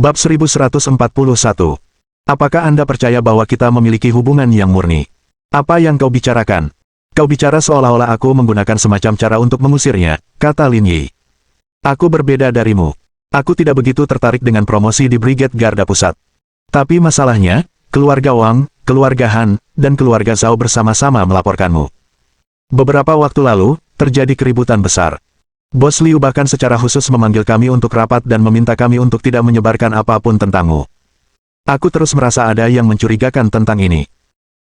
Bab 1141. Apakah Anda percaya bahwa kita memiliki hubungan yang murni? Apa yang kau bicarakan? Kau bicara seolah-olah aku menggunakan semacam cara untuk mengusirnya, kata Lin Yi. Aku berbeda darimu. Aku tidak begitu tertarik dengan promosi di Brigade Garda Pusat. Tapi masalahnya, keluarga Wang, keluarga Han, dan keluarga Zhao bersama-sama melaporkanmu. Beberapa waktu lalu, terjadi keributan besar. Bos Liu bahkan secara khusus memanggil kami untuk rapat dan meminta kami untuk tidak menyebarkan apapun tentangmu. Aku terus merasa ada yang mencurigakan tentang ini.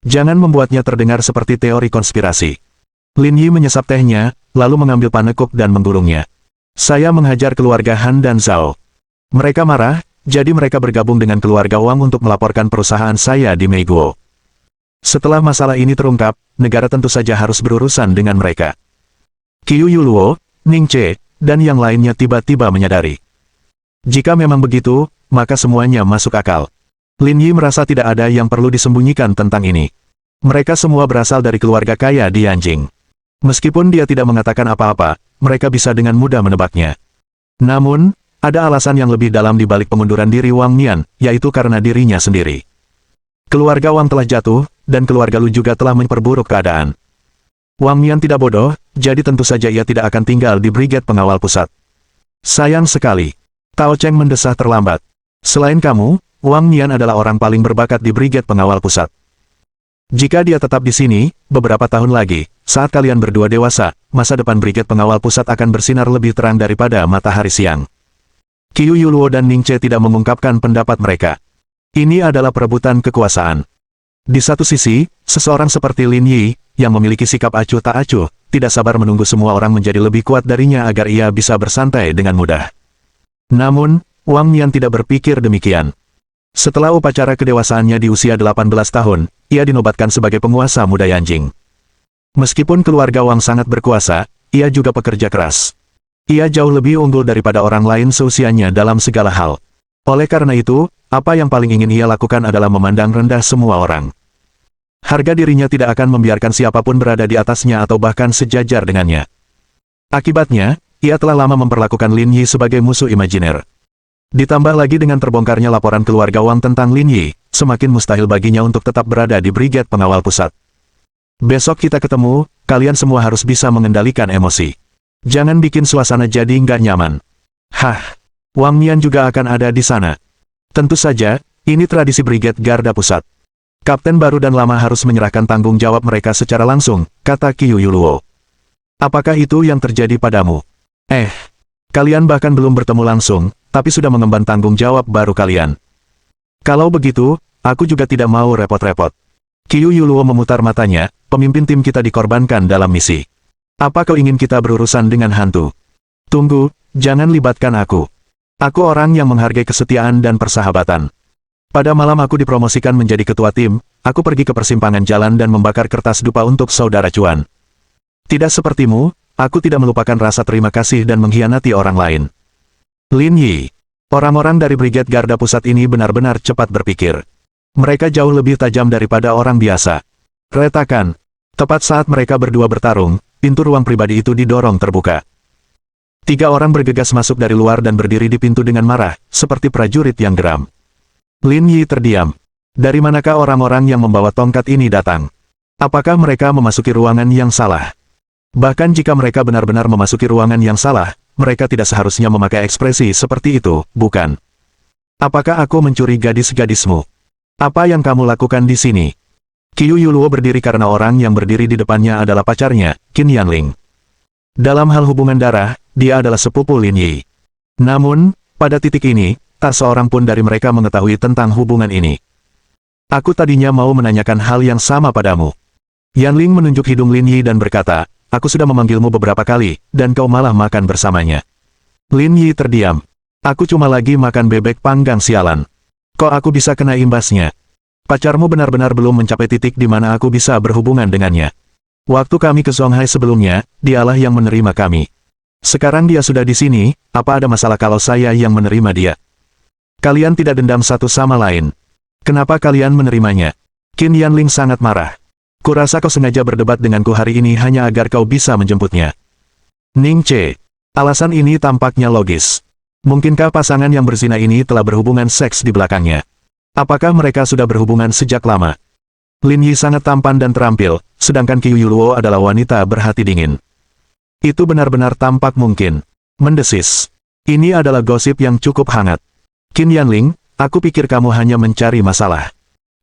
Jangan membuatnya terdengar seperti teori konspirasi. Lin Yi menyesap tehnya, lalu mengambil panekuk dan menggulungnya. Saya menghajar keluarga Han dan Zhao. Mereka marah, jadi mereka bergabung dengan keluarga Wang untuk melaporkan perusahaan saya di Meiguo. Setelah masalah ini terungkap, negara tentu saja harus berurusan dengan mereka. Qiu Yuluo, Ning Che, dan yang lainnya tiba-tiba menyadari. Jika memang begitu, maka semuanya masuk akal. Lin Yi merasa tidak ada yang perlu disembunyikan tentang ini. Mereka semua berasal dari keluarga kaya di Yanjing. Meskipun dia tidak mengatakan apa-apa, mereka bisa dengan mudah menebaknya. Namun, ada alasan yang lebih dalam di balik pengunduran diri Wang Nian, yaitu karena dirinya sendiri. Keluarga Wang telah jatuh, dan keluarga Lu juga telah memperburuk keadaan. Wang Nian tidak bodoh, jadi tentu saja ia tidak akan tinggal di Brigade Pengawal Pusat. Sayang sekali. Tao Cheng mendesah terlambat. Selain kamu, Wang Nian adalah orang paling berbakat di Brigade Pengawal Pusat. Jika dia tetap di sini, beberapa tahun lagi, saat kalian berdua dewasa, masa depan Brigade Pengawal Pusat akan bersinar lebih terang daripada matahari siang. Qiu Yuluo dan Ning Che tidak mengungkapkan pendapat mereka. Ini adalah perebutan kekuasaan. Di satu sisi, seseorang seperti Lin Yi, yang memiliki sikap acuh tak acuh, tidak sabar menunggu semua orang menjadi lebih kuat darinya agar ia bisa bersantai dengan mudah. Namun, Wang Nian tidak berpikir demikian. Setelah upacara kedewasaannya di usia 18 tahun, ia dinobatkan sebagai penguasa muda Yanjing. Meskipun keluarga Wang sangat berkuasa, ia juga pekerja keras. Ia jauh lebih unggul daripada orang lain seusianya dalam segala hal. Oleh karena itu, apa yang paling ingin ia lakukan adalah memandang rendah semua orang. Harga dirinya tidak akan membiarkan siapapun berada di atasnya atau bahkan sejajar dengannya. Akibatnya, ia telah lama memperlakukan Lin Yi sebagai musuh imajiner. Ditambah lagi dengan terbongkarnya laporan keluarga Wang tentang Lin Yi, semakin mustahil baginya untuk tetap berada di Brigade Pengawal Pusat. Besok kita ketemu, kalian semua harus bisa mengendalikan emosi. Jangan bikin suasana jadi nggak nyaman. Hah, Wang Nian juga akan ada di sana. Tentu saja, ini tradisi Brigade Garda Pusat. Kapten baru dan lama harus menyerahkan tanggung jawab mereka secara langsung, kata Qiu Yuluo. Apakah itu yang terjadi padamu? Kalian bahkan belum bertemu langsung, tapi sudah mengemban tanggung jawab baru kalian. Kalau begitu, aku juga tidak mau repot-repot. Qiu Yuluo memutar matanya, pemimpin tim kita dikorbankan dalam misi. Apa kau ingin kita berurusan dengan hantu? Tunggu, jangan libatkan aku. Aku orang yang menghargai kesetiaan dan persahabatan. Pada malam aku dipromosikan menjadi ketua tim, aku pergi ke persimpangan jalan dan membakar kertas dupa untuk saudara cuan. Tidak sepertimu, aku tidak melupakan rasa terima kasih dan mengkhianati orang lain. Lin Yi. Orang-orang dari Brigade Garda Pusat ini benar-benar cepat berpikir. Mereka jauh lebih tajam daripada orang biasa. Retakan. Tepat saat mereka berdua bertarung, pintu ruang pribadi itu didorong terbuka. 3 orang bergegas masuk dari luar dan berdiri di pintu dengan marah, seperti prajurit yang geram. Lin Yi terdiam. Dari manakah orang-orang yang membawa tongkat ini datang? Apakah mereka memasuki ruangan yang salah? Bahkan jika mereka benar-benar memasuki ruangan yang salah, mereka tidak seharusnya memakai ekspresi seperti itu, bukan? Apakah aku mencuri gadis-gadismu? Apa yang kamu lakukan di sini? Qiu Yuluo berdiri karena orang yang berdiri di depannya adalah pacarnya, Qin Yanling. Dalam hal hubungan darah, dia adalah sepupu Lin Yi. Namun, pada titik ini, tak seorang pun dari mereka mengetahui tentang hubungan ini. Aku tadinya mau menanyakan hal yang sama padamu. Yanling menunjuk hidung Lin Yi dan berkata, aku sudah memanggilmu beberapa kali, dan kau malah makan bersamanya. Lin Yi terdiam. Aku cuma lagi makan bebek panggang sialan. Kok aku bisa kena imbasnya? Pacarmu benar-benar belum mencapai titik di mana aku bisa berhubungan dengannya. Waktu kami ke Songhai sebelumnya, dialah yang menerima kami. Sekarang dia sudah di sini, apa ada masalah kalau saya yang menerima dia? Kalian tidak dendam satu sama lain. Kenapa kalian menerimanya? Qin Yanling sangat marah. Kurasa kau sengaja berdebat denganku hari ini hanya agar kau bisa menjemputnya. Ning Che. Alasan ini tampaknya logis. Mungkinkah pasangan yang berzina ini telah berhubungan seks di belakangnya? Apakah mereka sudah berhubungan sejak lama? Lin Yi sangat tampan dan terampil, sedangkan Qiu Yuluo adalah wanita berhati dingin. Itu benar-benar tampak mungkin. Mendesis. Ini adalah gosip yang cukup hangat. Qin Yanling, aku pikir kamu hanya mencari masalah.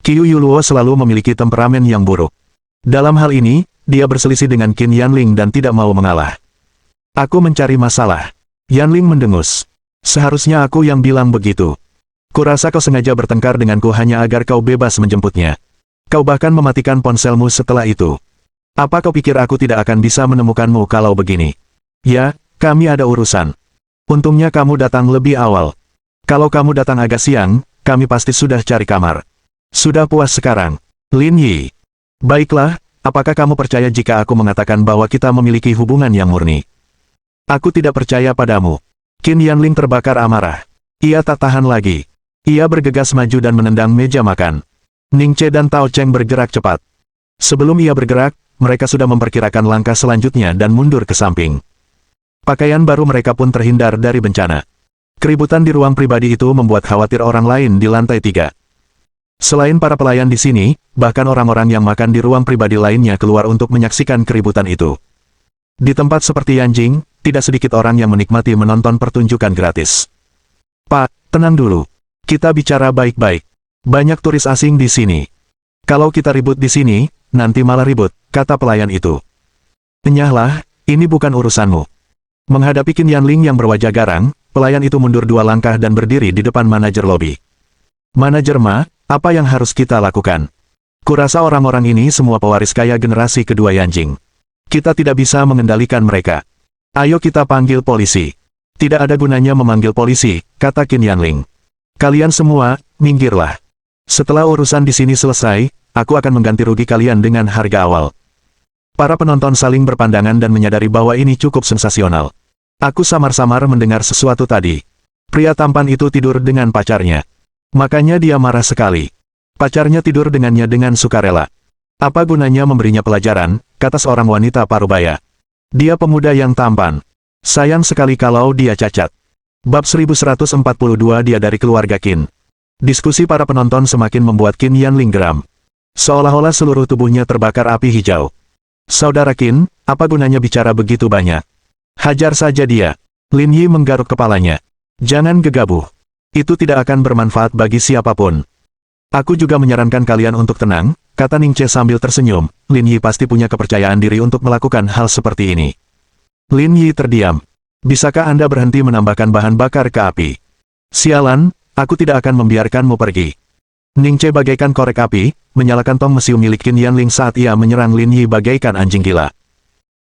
Qiu Yuluo selalu memiliki temperamen yang buruk. Dalam hal ini, dia berselisih dengan Qin Yanling dan tidak mau mengalah. Aku mencari masalah. Yanling mendengus. Seharusnya aku yang bilang begitu. Kurasa kau sengaja bertengkar denganku hanya agar kau bebas menjemputnya. Kau bahkan mematikan ponselmu setelah itu. Apa kau pikir aku tidak akan bisa menemukanmu kalau begini? Ya, kami ada urusan. Untungnya kamu datang lebih awal. Kalau kamu datang agak siang, kami pasti sudah cari kamar. Sudah puas sekarang. Lin Yi. Baiklah, apakah kamu percaya jika aku mengatakan bahwa kita memiliki hubungan yang murni? Aku tidak percaya padamu. Qin Yanling terbakar amarah. Ia tak tahan lagi. Ia bergegas maju dan menendang meja makan. Ning Che dan Tao Cheng bergerak cepat. Sebelum ia bergerak, mereka sudah memperkirakan langkah selanjutnya dan mundur ke samping. Pakaian baru mereka pun terhindar dari bencana. Keributan di ruang pribadi itu membuat khawatir orang lain di lantai 3. Selain para pelayan di sini, bahkan orang-orang yang makan di ruang pribadi lainnya keluar untuk menyaksikan keributan itu. Di tempat seperti Yanjing, tidak sedikit orang yang menikmati menonton pertunjukan gratis. Pak, tenang dulu. Kita bicara baik-baik. Banyak turis asing di sini. Kalau kita ribut di sini, nanti malah ribut, kata pelayan itu. Enyahlah, ini bukan urusanmu. Menghadapi Qin Yanling yang berwajah garang, pelayan itu mundur 2 langkah dan berdiri di depan manajer lobi. Manajer Ma, apa yang harus kita lakukan? Kurasa orang-orang ini semua pewaris kaya generasi kedua Yanjing. Kita tidak bisa mengendalikan mereka. Ayo kita panggil polisi. Tidak ada gunanya memanggil polisi, kata Qin Yanling. Kalian semua, minggirlah. Setelah urusan di sini selesai, aku akan mengganti rugi kalian dengan harga awal. Para penonton saling berpandangan dan menyadari bahwa ini cukup sensasional. Aku samar-samar mendengar sesuatu tadi. Pria tampan itu tidur dengan pacarnya. Makanya dia marah sekali. Pacarnya tidur dengannya dengan sukarela. Apa gunanya memberinya pelajaran, kata seorang wanita parubaya. Dia pemuda yang tampan. Sayang sekali kalau dia cacat. Bab 1142 dia dari keluarga Qin. Diskusi para penonton semakin membuat Qin Yanling geram. Seolah-olah seluruh tubuhnya terbakar api hijau. Saudara Qin, apa gunanya bicara begitu banyak? Hajar saja dia. Lin Yi menggaruk kepalanya. Jangan gegabah. Itu tidak akan bermanfaat bagi siapapun. Aku juga menyarankan kalian untuk tenang, kata Ning Che sambil tersenyum. Lin Yi pasti punya kepercayaan diri untuk melakukan hal seperti ini. Lin Yi terdiam. Bisakah Anda berhenti menambahkan bahan bakar ke api? Sialan. Aku tidak akan membiarkanmu pergi. Ning Che bagaikan korek api, menyalakan tong mesiu milik Qin Yanling saat ia menyerang Lin Yi bagaikan anjing gila.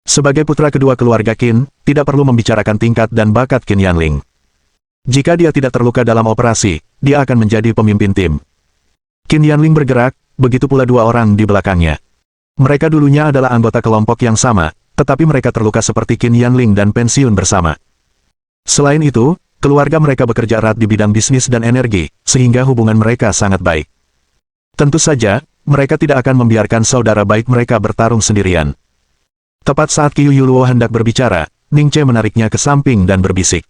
Sebagai putra kedua keluarga Qin, tidak perlu membicarakan tingkat dan bakat Qin Yanling. Jika dia tidak terluka dalam operasi, dia akan menjadi pemimpin tim. Qin Yanling bergerak, begitu pula 2 orang di belakangnya. Mereka dulunya adalah anggota kelompok yang sama, tetapi mereka terluka seperti Qin Yanling dan pensiun bersama. Selain itu, keluarga mereka bekerja erat di bidang bisnis dan energi, sehingga hubungan mereka sangat baik. Tentu saja, mereka tidak akan membiarkan saudara baik mereka bertarung sendirian. Tepat saat Qiu Yuluo hendak berbicara, Ning Che menariknya ke samping dan berbisik.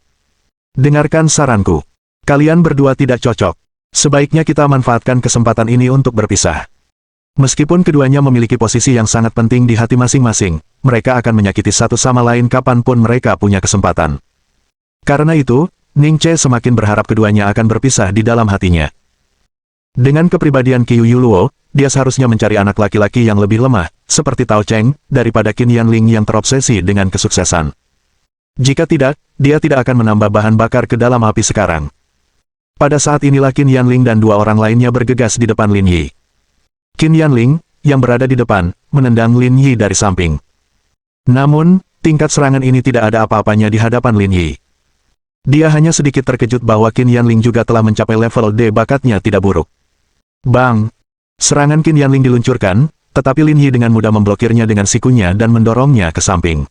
Dengarkan saranku. Kalian berdua tidak cocok. Sebaiknya kita manfaatkan kesempatan ini untuk berpisah. Meskipun keduanya memiliki posisi yang sangat penting di hati masing-masing, mereka akan menyakiti satu sama lain kapanpun mereka punya kesempatan. Karena itu, Ning Che semakin berharap keduanya akan berpisah di dalam hatinya. Dengan kepribadian Qiu Yuluo, dia seharusnya mencari anak laki-laki yang lebih lemah, seperti Tao Cheng, daripada Qin Yanling yang terobsesi dengan kesuksesan. Jika tidak, dia tidak akan menambah bahan bakar ke dalam api sekarang. Pada saat inilah Qin Yanling dan 2 orang lainnya bergegas di depan Lin Yi. Qin Yanling, yang berada di depan, menendang Lin Yi dari samping. Namun, tingkat serangan ini tidak ada apa-apanya di hadapan Lin Yi. Dia hanya sedikit terkejut bahwa Qin Yanling juga telah mencapai level D, bakatnya tidak buruk. Bang! Serangan Qin Yanling diluncurkan, tetapi Lin Yi dengan mudah memblokirnya dengan sikunya dan mendorongnya ke samping.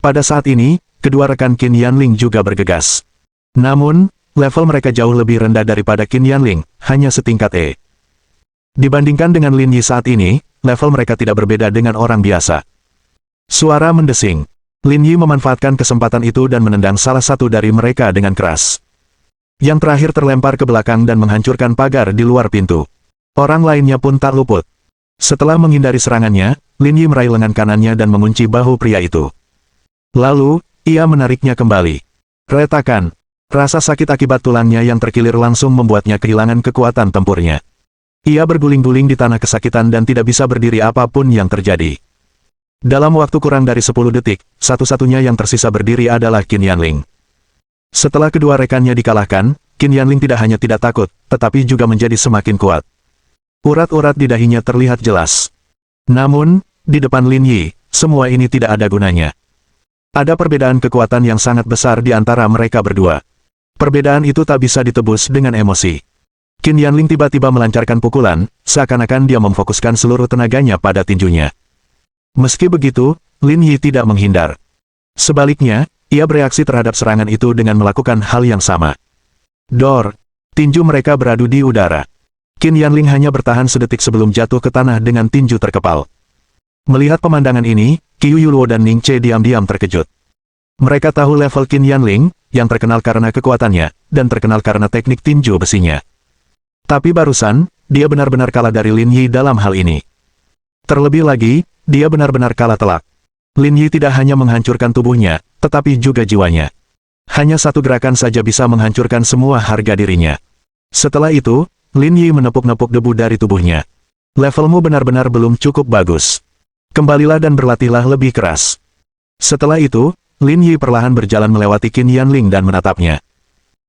Pada saat ini, kedua rekan Qin Yanling juga bergegas. Namun, level mereka jauh lebih rendah daripada Qin Yanling, hanya setingkat E. Dibandingkan dengan Lin Yi saat ini, level mereka tidak berbeda dengan orang biasa. Suara mendesing. Lin Yi memanfaatkan kesempatan itu dan menendang salah satu dari mereka dengan keras. Yang terakhir terlempar ke belakang dan menghancurkan pagar di luar pintu. Orang lainnya pun tak luput. Setelah menghindari serangannya, Lin Yi meraih lengan kanannya dan mengunci bahu pria itu. Lalu, ia menariknya kembali. Retakan. Rasa sakit akibat tulangnya yang terkilir langsung membuatnya kehilangan kekuatan tempurnya. Ia berguling-guling di tanah kesakitan dan tidak bisa berdiri apapun yang terjadi. Dalam waktu kurang dari 10 detik, satu-satunya yang tersisa berdiri adalah Qin Yanling. Setelah kedua rekannya dikalahkan, Qin Yanling tidak hanya tidak takut, tetapi juga menjadi semakin kuat. Urat-urat di dahinya terlihat jelas. Namun, di depan Lin Yi, semua ini tidak ada gunanya. Ada perbedaan kekuatan yang sangat besar di antara mereka berdua. Perbedaan itu tak bisa ditebus dengan emosi. Qin Yanling tiba-tiba melancarkan pukulan, seakan-akan dia memfokuskan seluruh tenaganya pada tinjunya. Meski begitu, Lin Yi tidak menghindar. Sebaliknya, ia bereaksi terhadap serangan itu dengan melakukan hal yang sama. Dor! Tinju mereka beradu di udara. Qin Yanling hanya bertahan sedetik sebelum jatuh ke tanah dengan tinju terkepal. Melihat pemandangan ini, Qiu Yuluo dan Ning Che diam-diam terkejut. Mereka tahu level Qin Yanling, yang terkenal karena kekuatannya, dan terkenal karena teknik tinju besinya. Tapi barusan, dia benar-benar kalah dari Lin Yi dalam hal ini. Terlebih lagi, dia benar-benar kalah telak. Lin Yi tidak hanya menghancurkan tubuhnya, tetapi juga jiwanya. Hanya satu gerakan saja bisa menghancurkan semua harga dirinya. Setelah itu, Lin Yi menepuk-nepuk debu dari tubuhnya. Levelmu benar-benar belum cukup bagus. Kembalilah dan berlatihlah lebih keras. Setelah itu, Lin Yi perlahan berjalan melewati Qin Yanling dan menatapnya.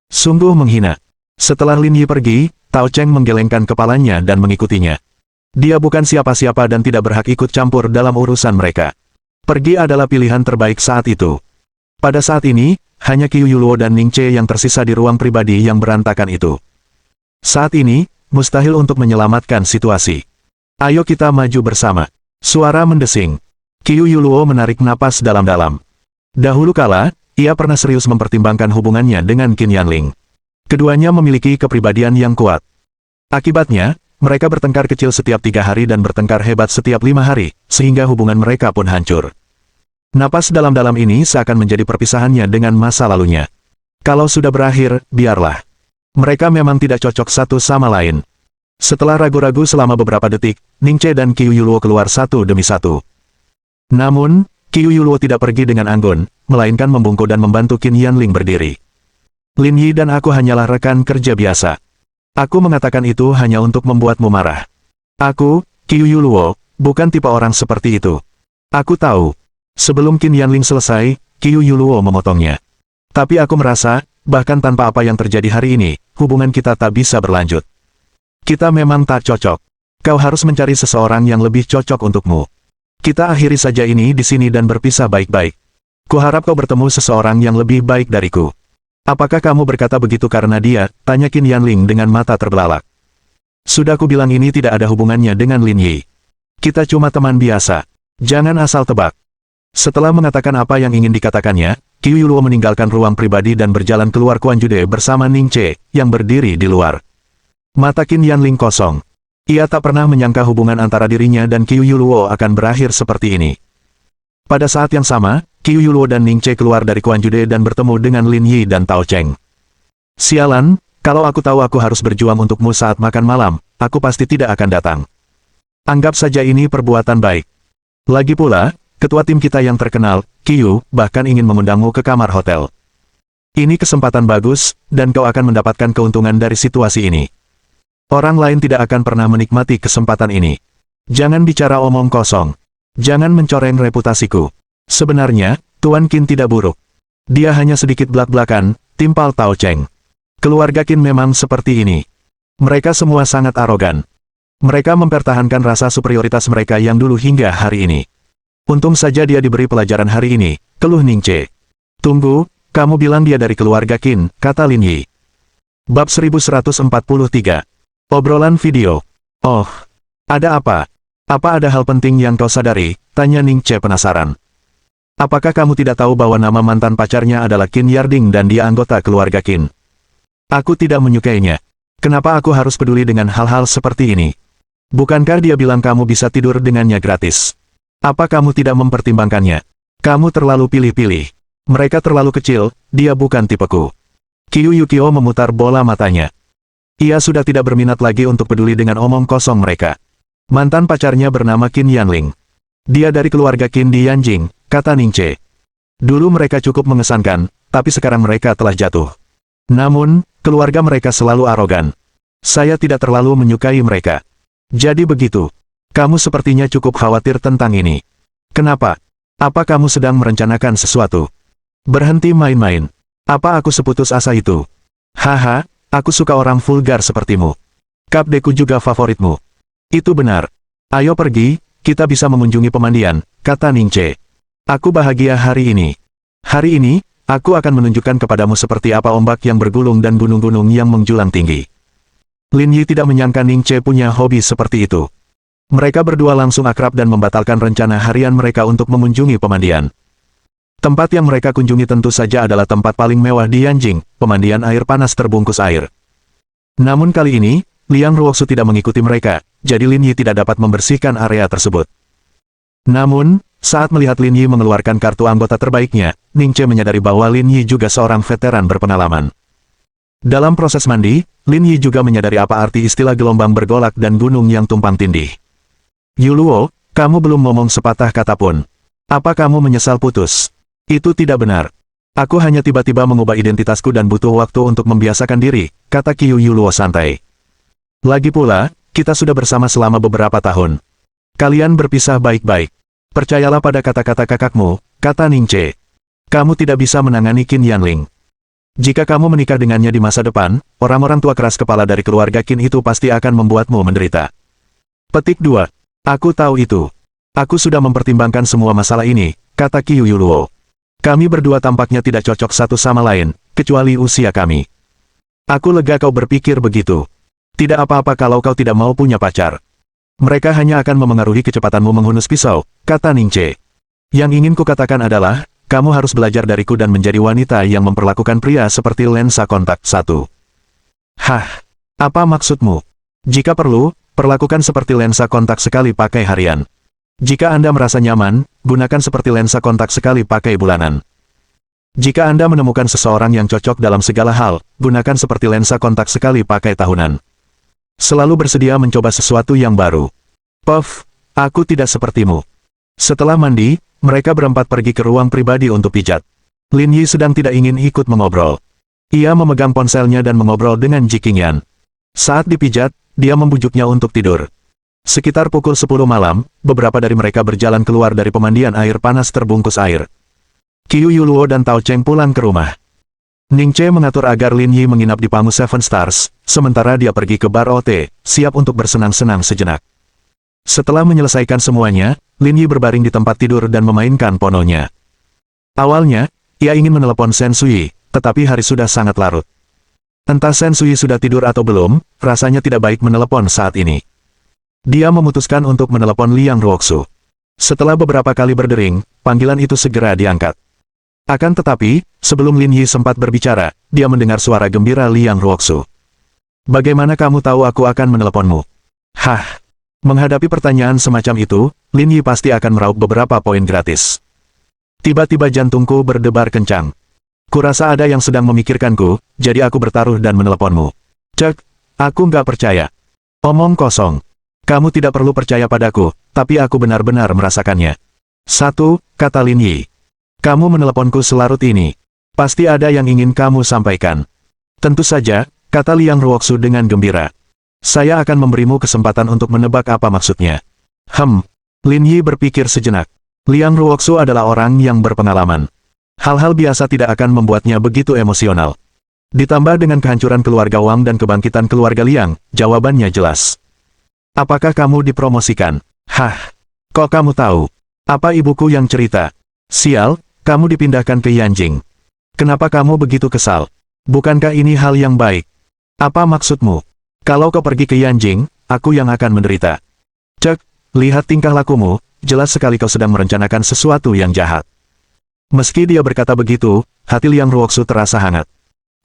Sungguh menghina. Setelah Lin Yi pergi, Tao Cheng menggelengkan kepalanya dan mengikutinya. Dia bukan siapa-siapa dan tidak berhak ikut campur dalam urusan mereka. Pergi adalah pilihan terbaik saat itu. Pada saat ini, hanya Qiu Yuluo dan Ning Che yang tersisa di ruang pribadi yang berantakan itu. Saat ini, mustahil untuk menyelamatkan situasi. Ayo kita maju bersama. Suara mendesing. Qiu Yuluo menarik napas dalam-dalam. Dahulu kala, ia pernah serius mempertimbangkan hubungannya dengan Qin Yanling. Keduanya memiliki kepribadian yang kuat. Akibatnya, mereka bertengkar kecil setiap 3 hari dan bertengkar hebat setiap 5 hari, sehingga hubungan mereka pun hancur. Napas dalam-dalam ini seakan menjadi perpisahannya dengan masa lalunya. Kalau sudah berakhir, biarlah. Mereka memang tidak cocok satu sama lain. Setelah ragu-ragu selama beberapa detik, Ning Che dan Qiu Yuluo keluar satu demi satu. Namun, Qiu Yuluo tidak pergi dengan anggun, melainkan membungkuk dan membantu Qin Yanling berdiri. Lin Yi dan aku hanyalah rekan kerja biasa. Aku mengatakan itu hanya untuk membuatmu marah. Aku, Qiu Yuluo, bukan tipe orang seperti itu. Aku tahu. Sebelum Qin Yanling selesai, Qiu Yuluo memotongnya. Tapi aku merasa, bahkan tanpa apa yang terjadi hari ini, hubungan kita tak bisa berlanjut. Kita memang tak cocok. Kau harus mencari seseorang yang lebih cocok untukmu. Kita akhiri saja ini di sini dan berpisah baik-baik. Kuharap kau bertemu seseorang yang lebih baik dariku. Apakah kamu berkata begitu karena dia? Tanya Qin Yanling dengan mata terbelalak. Sudah ku bilang ini tidak ada hubungannya dengan Lin Yi. Kita cuma teman biasa. Jangan asal tebak. Setelah mengatakan apa yang ingin dikatakannya, Qiu Yuluo meninggalkan ruang pribadi dan berjalan keluar Kuanjude bersama Ning Che, yang berdiri di luar. Mata Qin Yanling kosong. Ia tak pernah menyangka hubungan antara dirinya dan Qiu Yuluo akan berakhir seperti ini. Pada saat yang sama, Qiu Yuluo dan Ning Che keluar dari Kuanjude dan bertemu dengan Lin Yi dan Tao Cheng. Sialan, kalau aku tahu aku harus berjuang untukmu saat makan malam, aku pasti tidak akan datang. Anggap saja ini perbuatan baik. Lagi pula, ketua tim kita yang terkenal, Qiu, bahkan ingin mengundangmu ke kamar hotel. Ini kesempatan bagus, dan kau akan mendapatkan keuntungan dari situasi ini. Orang lain tidak akan pernah menikmati kesempatan ini. Jangan bicara omong kosong. Jangan mencoreng reputasiku. Sebenarnya, Tuan Qin tidak buruk. Dia hanya sedikit blak-blakan, timpal Tao Cheng. Keluarga Qin memang seperti ini. Mereka semua sangat arogan. Mereka mempertahankan rasa superioritas mereka yang dulu hingga hari ini. Untung saja dia diberi pelajaran hari ini, keluh Ning Che. Tunggu, kamu bilang dia dari keluarga Qin, kata Lin Yi. Bab 1143. Obrolan video. Oh, ada apa? Apa ada hal penting yang kau sadari? Tanya Ning Che penasaran. Apakah kamu tidak tahu bahwa nama mantan pacarnya adalah Qin Yarding dan dia anggota keluarga Qin? Aku tidak menyukainya. Kenapa aku harus peduli dengan hal-hal seperti ini? Bukankah dia bilang kamu bisa tidur dengannya gratis? Apa kamu tidak mempertimbangkannya? Kamu terlalu pilih-pilih. Mereka terlalu kecil, dia bukan tipeku. Kyu Yukio memutar bola matanya. Ia sudah tidak berminat lagi untuk peduli dengan omong kosong mereka. Mantan pacarnya bernama Qin Yanling. Dia dari keluarga Qin di Yanjing, kata Ningche. Dulu mereka cukup mengesankan, tapi sekarang mereka telah jatuh. Namun, keluarga mereka selalu arogan. Saya tidak terlalu menyukai mereka. Jadi begitu. Kamu sepertinya cukup khawatir tentang ini. Kenapa? Apa kamu sedang merencanakan sesuatu? Berhenti main-main. Apa aku seputus asa itu? Haha, aku suka orang vulgar sepertimu. Kapdeku juga favoritmu. Itu benar. Ayo pergi, kita bisa mengunjungi pemandian, kata Ningche. Aku bahagia hari ini. Hari ini, aku akan menunjukkan kepadamu seperti apa ombak yang bergulung dan gunung-gunung yang menjulang tinggi. Lin Yi tidak menyangka Ningche punya hobi seperti itu. Mereka berdua langsung akrab dan membatalkan rencana harian mereka untuk mengunjungi pemandian. Tempat yang mereka kunjungi tentu saja adalah tempat paling mewah di Yanjing, pemandian air panas terbungkus air. Namun kali ini, Liang Ruoxu tidak mengikuti mereka, jadi Lin Yi tidak dapat membersihkan area tersebut. Namun, saat melihat Lin Yi mengeluarkan kartu anggota terbaiknya, Ningche menyadari bahwa Lin Yi juga seorang veteran berpengalaman. Dalam proses mandi, Lin Yi juga menyadari apa arti istilah gelombang bergolak dan gunung yang tumpang tindih. Yuluo, kamu belum ngomong sepatah kata pun. Apa kamu menyesal putus? Itu tidak benar. Aku hanya tiba-tiba mengubah identitasku dan butuh waktu untuk membiasakan diri, kata Kyu Yuluo santai. Lagi pula, kita sudah bersama selama beberapa tahun. Kalian berpisah baik-baik. Percayalah pada kata-kata kakakmu, kata Ningche. Kamu tidak bisa menangani Qin Yanling. Jika kamu menikah dengannya di masa depan, orang-orang tua keras kepala dari keluarga Qin itu pasti akan membuatmu menderita. Petik 2. Aku tahu itu. Aku sudah mempertimbangkan semua masalah ini, kata Kyu Yuluo. Kami berdua tampaknya tidak cocok satu sama lain, kecuali usia kami. Aku lega kau berpikir begitu. Tidak apa-apa kalau kau tidak mau punya pacar. Mereka hanya akan memengaruhi kecepatanmu menghunus pisau, kata Ningche. Yang ingin kukatakan adalah, kamu harus belajar dariku dan menjadi wanita yang memperlakukan pria seperti lensa kontak 1. Hah? Apa maksudmu? Jika perlu, perlakukan seperti lensa kontak sekali pakai harian. Jika Anda merasa nyaman, gunakan seperti lensa kontak sekali pakai bulanan. Jika Anda menemukan seseorang yang cocok dalam segala hal, gunakan seperti lensa kontak sekali pakai tahunan. Selalu bersedia mencoba sesuatu yang baru. Puff, aku tidak sepertimu. Setelah mandi, mereka berempat pergi ke ruang pribadi untuk pijat. Lin Yi sedang tidak ingin ikut mengobrol. Ia memegang ponselnya dan mengobrol dengan Ji Qingyan. Saat dipijat, dia membujuknya untuk tidur. Sekitar pukul 10 malam, beberapa dari mereka berjalan keluar dari pemandian air panas terbungkus air. Kyu Yuluo dan Tao Cheng pulang ke rumah. Ningche mengatur agar Lin Yi menginap di Pangu Seven Stars, sementara dia pergi ke bar OT, siap untuk bersenang-senang sejenak. Setelah menyelesaikan semuanya, Lin Yi berbaring di tempat tidur dan memainkan pononya. Awalnya, ia ingin menelepon Shen Sui, tetapi hari sudah sangat larut. Entah Shen Sui sudah tidur atau belum, rasanya tidak baik menelepon saat ini. Dia memutuskan untuk menelepon Liang Ruoxu. Setelah beberapa kali berdering, panggilan itu segera diangkat. Akan tetapi, sebelum Lin Yi sempat berbicara, dia mendengar suara gembira Liang Ruoxu. Bagaimana kamu tahu aku akan meneleponmu? Hah? Menghadapi pertanyaan semacam itu, Lin Yi pasti akan meraup beberapa poin gratis. Tiba-tiba jantungku berdebar kencang. Kurasa ada yang sedang memikirkanku, jadi aku bertaruh dan meneleponmu. Cek, aku nggak percaya. Omong kosong. Kamu tidak perlu percaya padaku, tapi aku benar-benar merasakannya. 1, kata Lin Yi. Kamu meneleponku selarut ini. Pasti ada yang ingin kamu sampaikan. Tentu saja, kata Liang Ruoxu dengan gembira. Saya akan memberimu kesempatan untuk menebak apa maksudnya. Lin Yi berpikir sejenak. Liang Ruoxu adalah orang yang berpengalaman. Hal-hal biasa tidak akan membuatnya begitu emosional. Ditambah dengan kehancuran keluarga Wang dan kebangkitan keluarga Liang, jawabannya jelas. Apakah kamu dipromosikan? Hah? Kok kamu tahu? Apa ibuku yang cerita? Sial, kamu dipindahkan ke Yanjing. Kenapa kamu begitu kesal? Bukankah ini hal yang baik? Apa maksudmu? Kalau kau pergi ke Yanjing, aku yang akan menderita. Cek, lihat tingkah lakumu, jelas sekali kau sedang merencanakan sesuatu yang jahat. Meski dia berkata begitu, hati Liang Ruoxu terasa hangat.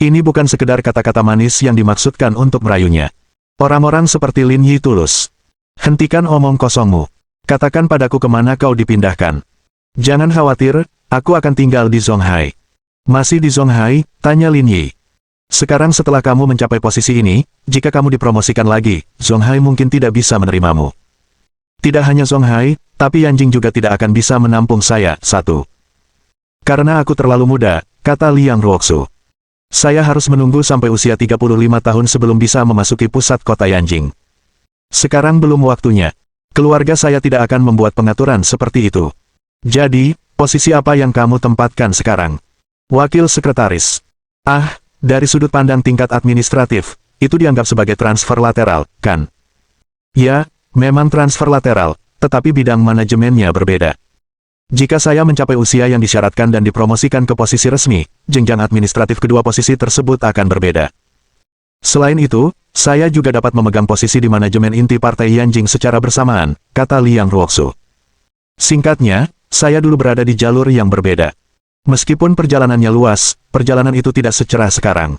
Ini bukan sekedar kata-kata manis yang dimaksudkan untuk merayunya. Orang-orang seperti Lin Yi tulus. Hentikan omong kosongmu. Katakan padaku kemana kau dipindahkan. Jangan khawatir, aku akan tinggal di Zonghai. Masih di Zonghai? Tanya Lin Yi. Sekarang setelah kamu mencapai posisi ini, jika kamu dipromosikan lagi, Zonghai mungkin tidak bisa menerimamu. Tidak hanya Zonghai, tapi Yanjing juga tidak akan bisa menampung saya. 1. Karena aku terlalu muda, kata Liang Ruoxu. Saya harus menunggu sampai usia 35 tahun sebelum bisa memasuki pusat kota Yanjing. Sekarang belum waktunya. Keluarga saya tidak akan membuat pengaturan seperti itu. Jadi, posisi apa yang kamu tempatkan sekarang? Wakil sekretaris. Dari sudut pandang tingkat administratif, itu dianggap sebagai transfer lateral, kan? Ya, memang transfer lateral, tetapi bidang manajemennya berbeda. Jika saya mencapai usia yang disyaratkan dan dipromosikan ke posisi resmi, jenjang administratif kedua posisi tersebut akan berbeda. Selain itu, saya juga dapat memegang posisi di manajemen inti partai Yanjing secara bersamaan, kata Liang Ruoxu. Singkatnya, saya dulu berada di jalur yang berbeda. Meskipun perjalanannya luas, perjalanan itu tidak secerah sekarang.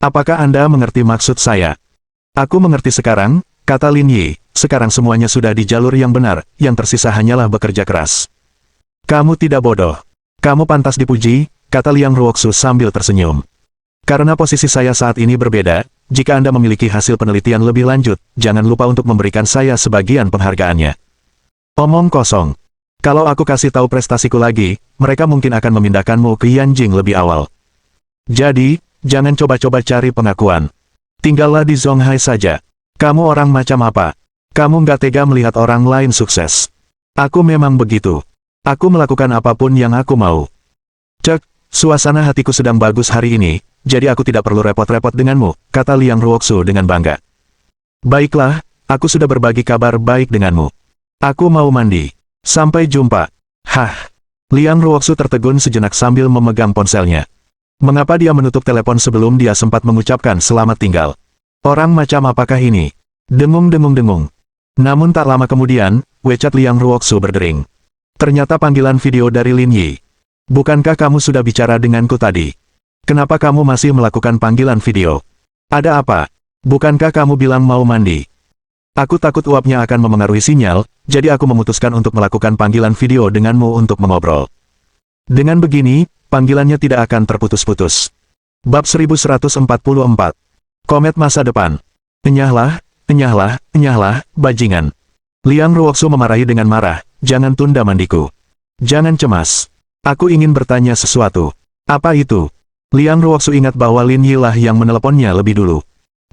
Apakah Anda mengerti maksud saya? Aku mengerti sekarang, kata Lin Yi. Sekarang semuanya sudah di jalur yang benar, yang tersisa hanyalah bekerja keras. Kamu tidak bodoh. Kamu pantas dipuji, kata Liang Ruoxu sambil tersenyum. Karena posisi saya saat ini berbeda, jika Anda memiliki hasil penelitian lebih lanjut, jangan lupa untuk memberikan saya sebagian penghargaannya. Omong kosong. Kalau aku kasih tahu prestasiku lagi, mereka mungkin akan memindahkanmu ke Yanjing lebih awal. Jadi, jangan coba-coba cari pengakuan. Tinggallah di Zonghai saja. Kamu orang macam apa? Kamu nggak tega melihat orang lain sukses. Aku memang begitu. Aku melakukan apapun yang aku mau. Cek, suasana hatiku sedang bagus hari ini, jadi aku tidak perlu repot-repot denganmu, kata Liang Ruoxu dengan bangga. Baiklah, aku sudah berbagi kabar baik denganmu. Aku mau mandi. Sampai jumpa. Liang Ruoxu tertegun sejenak sambil memegang ponselnya. Mengapa dia menutup telepon sebelum dia sempat mengucapkan selamat tinggal? Orang macam apakah ini? Dengung-dengung-dengung. Namun tak lama kemudian, WeChat Liang Ruoxu berdering. Ternyata panggilan video dari Lin Yi. Bukankah kamu sudah bicara denganku tadi? Kenapa kamu masih melakukan panggilan video? Ada apa? Bukankah kamu bilang mau mandi? Aku takut uapnya akan memengaruhi sinyal, jadi aku memutuskan untuk melakukan panggilan video denganmu untuk mengobrol. Dengan begini, panggilannya tidak akan terputus-putus. Bab 1144. Komet masa depan. Enyahlah, bajingan. Liang Ruoxu memarahi dengan marah, jangan tunda mandiku. Jangan cemas. Aku ingin bertanya sesuatu. Apa itu? Liang Ruoxu ingat bahwa Lin Yi lah yang meneleponnya lebih dulu.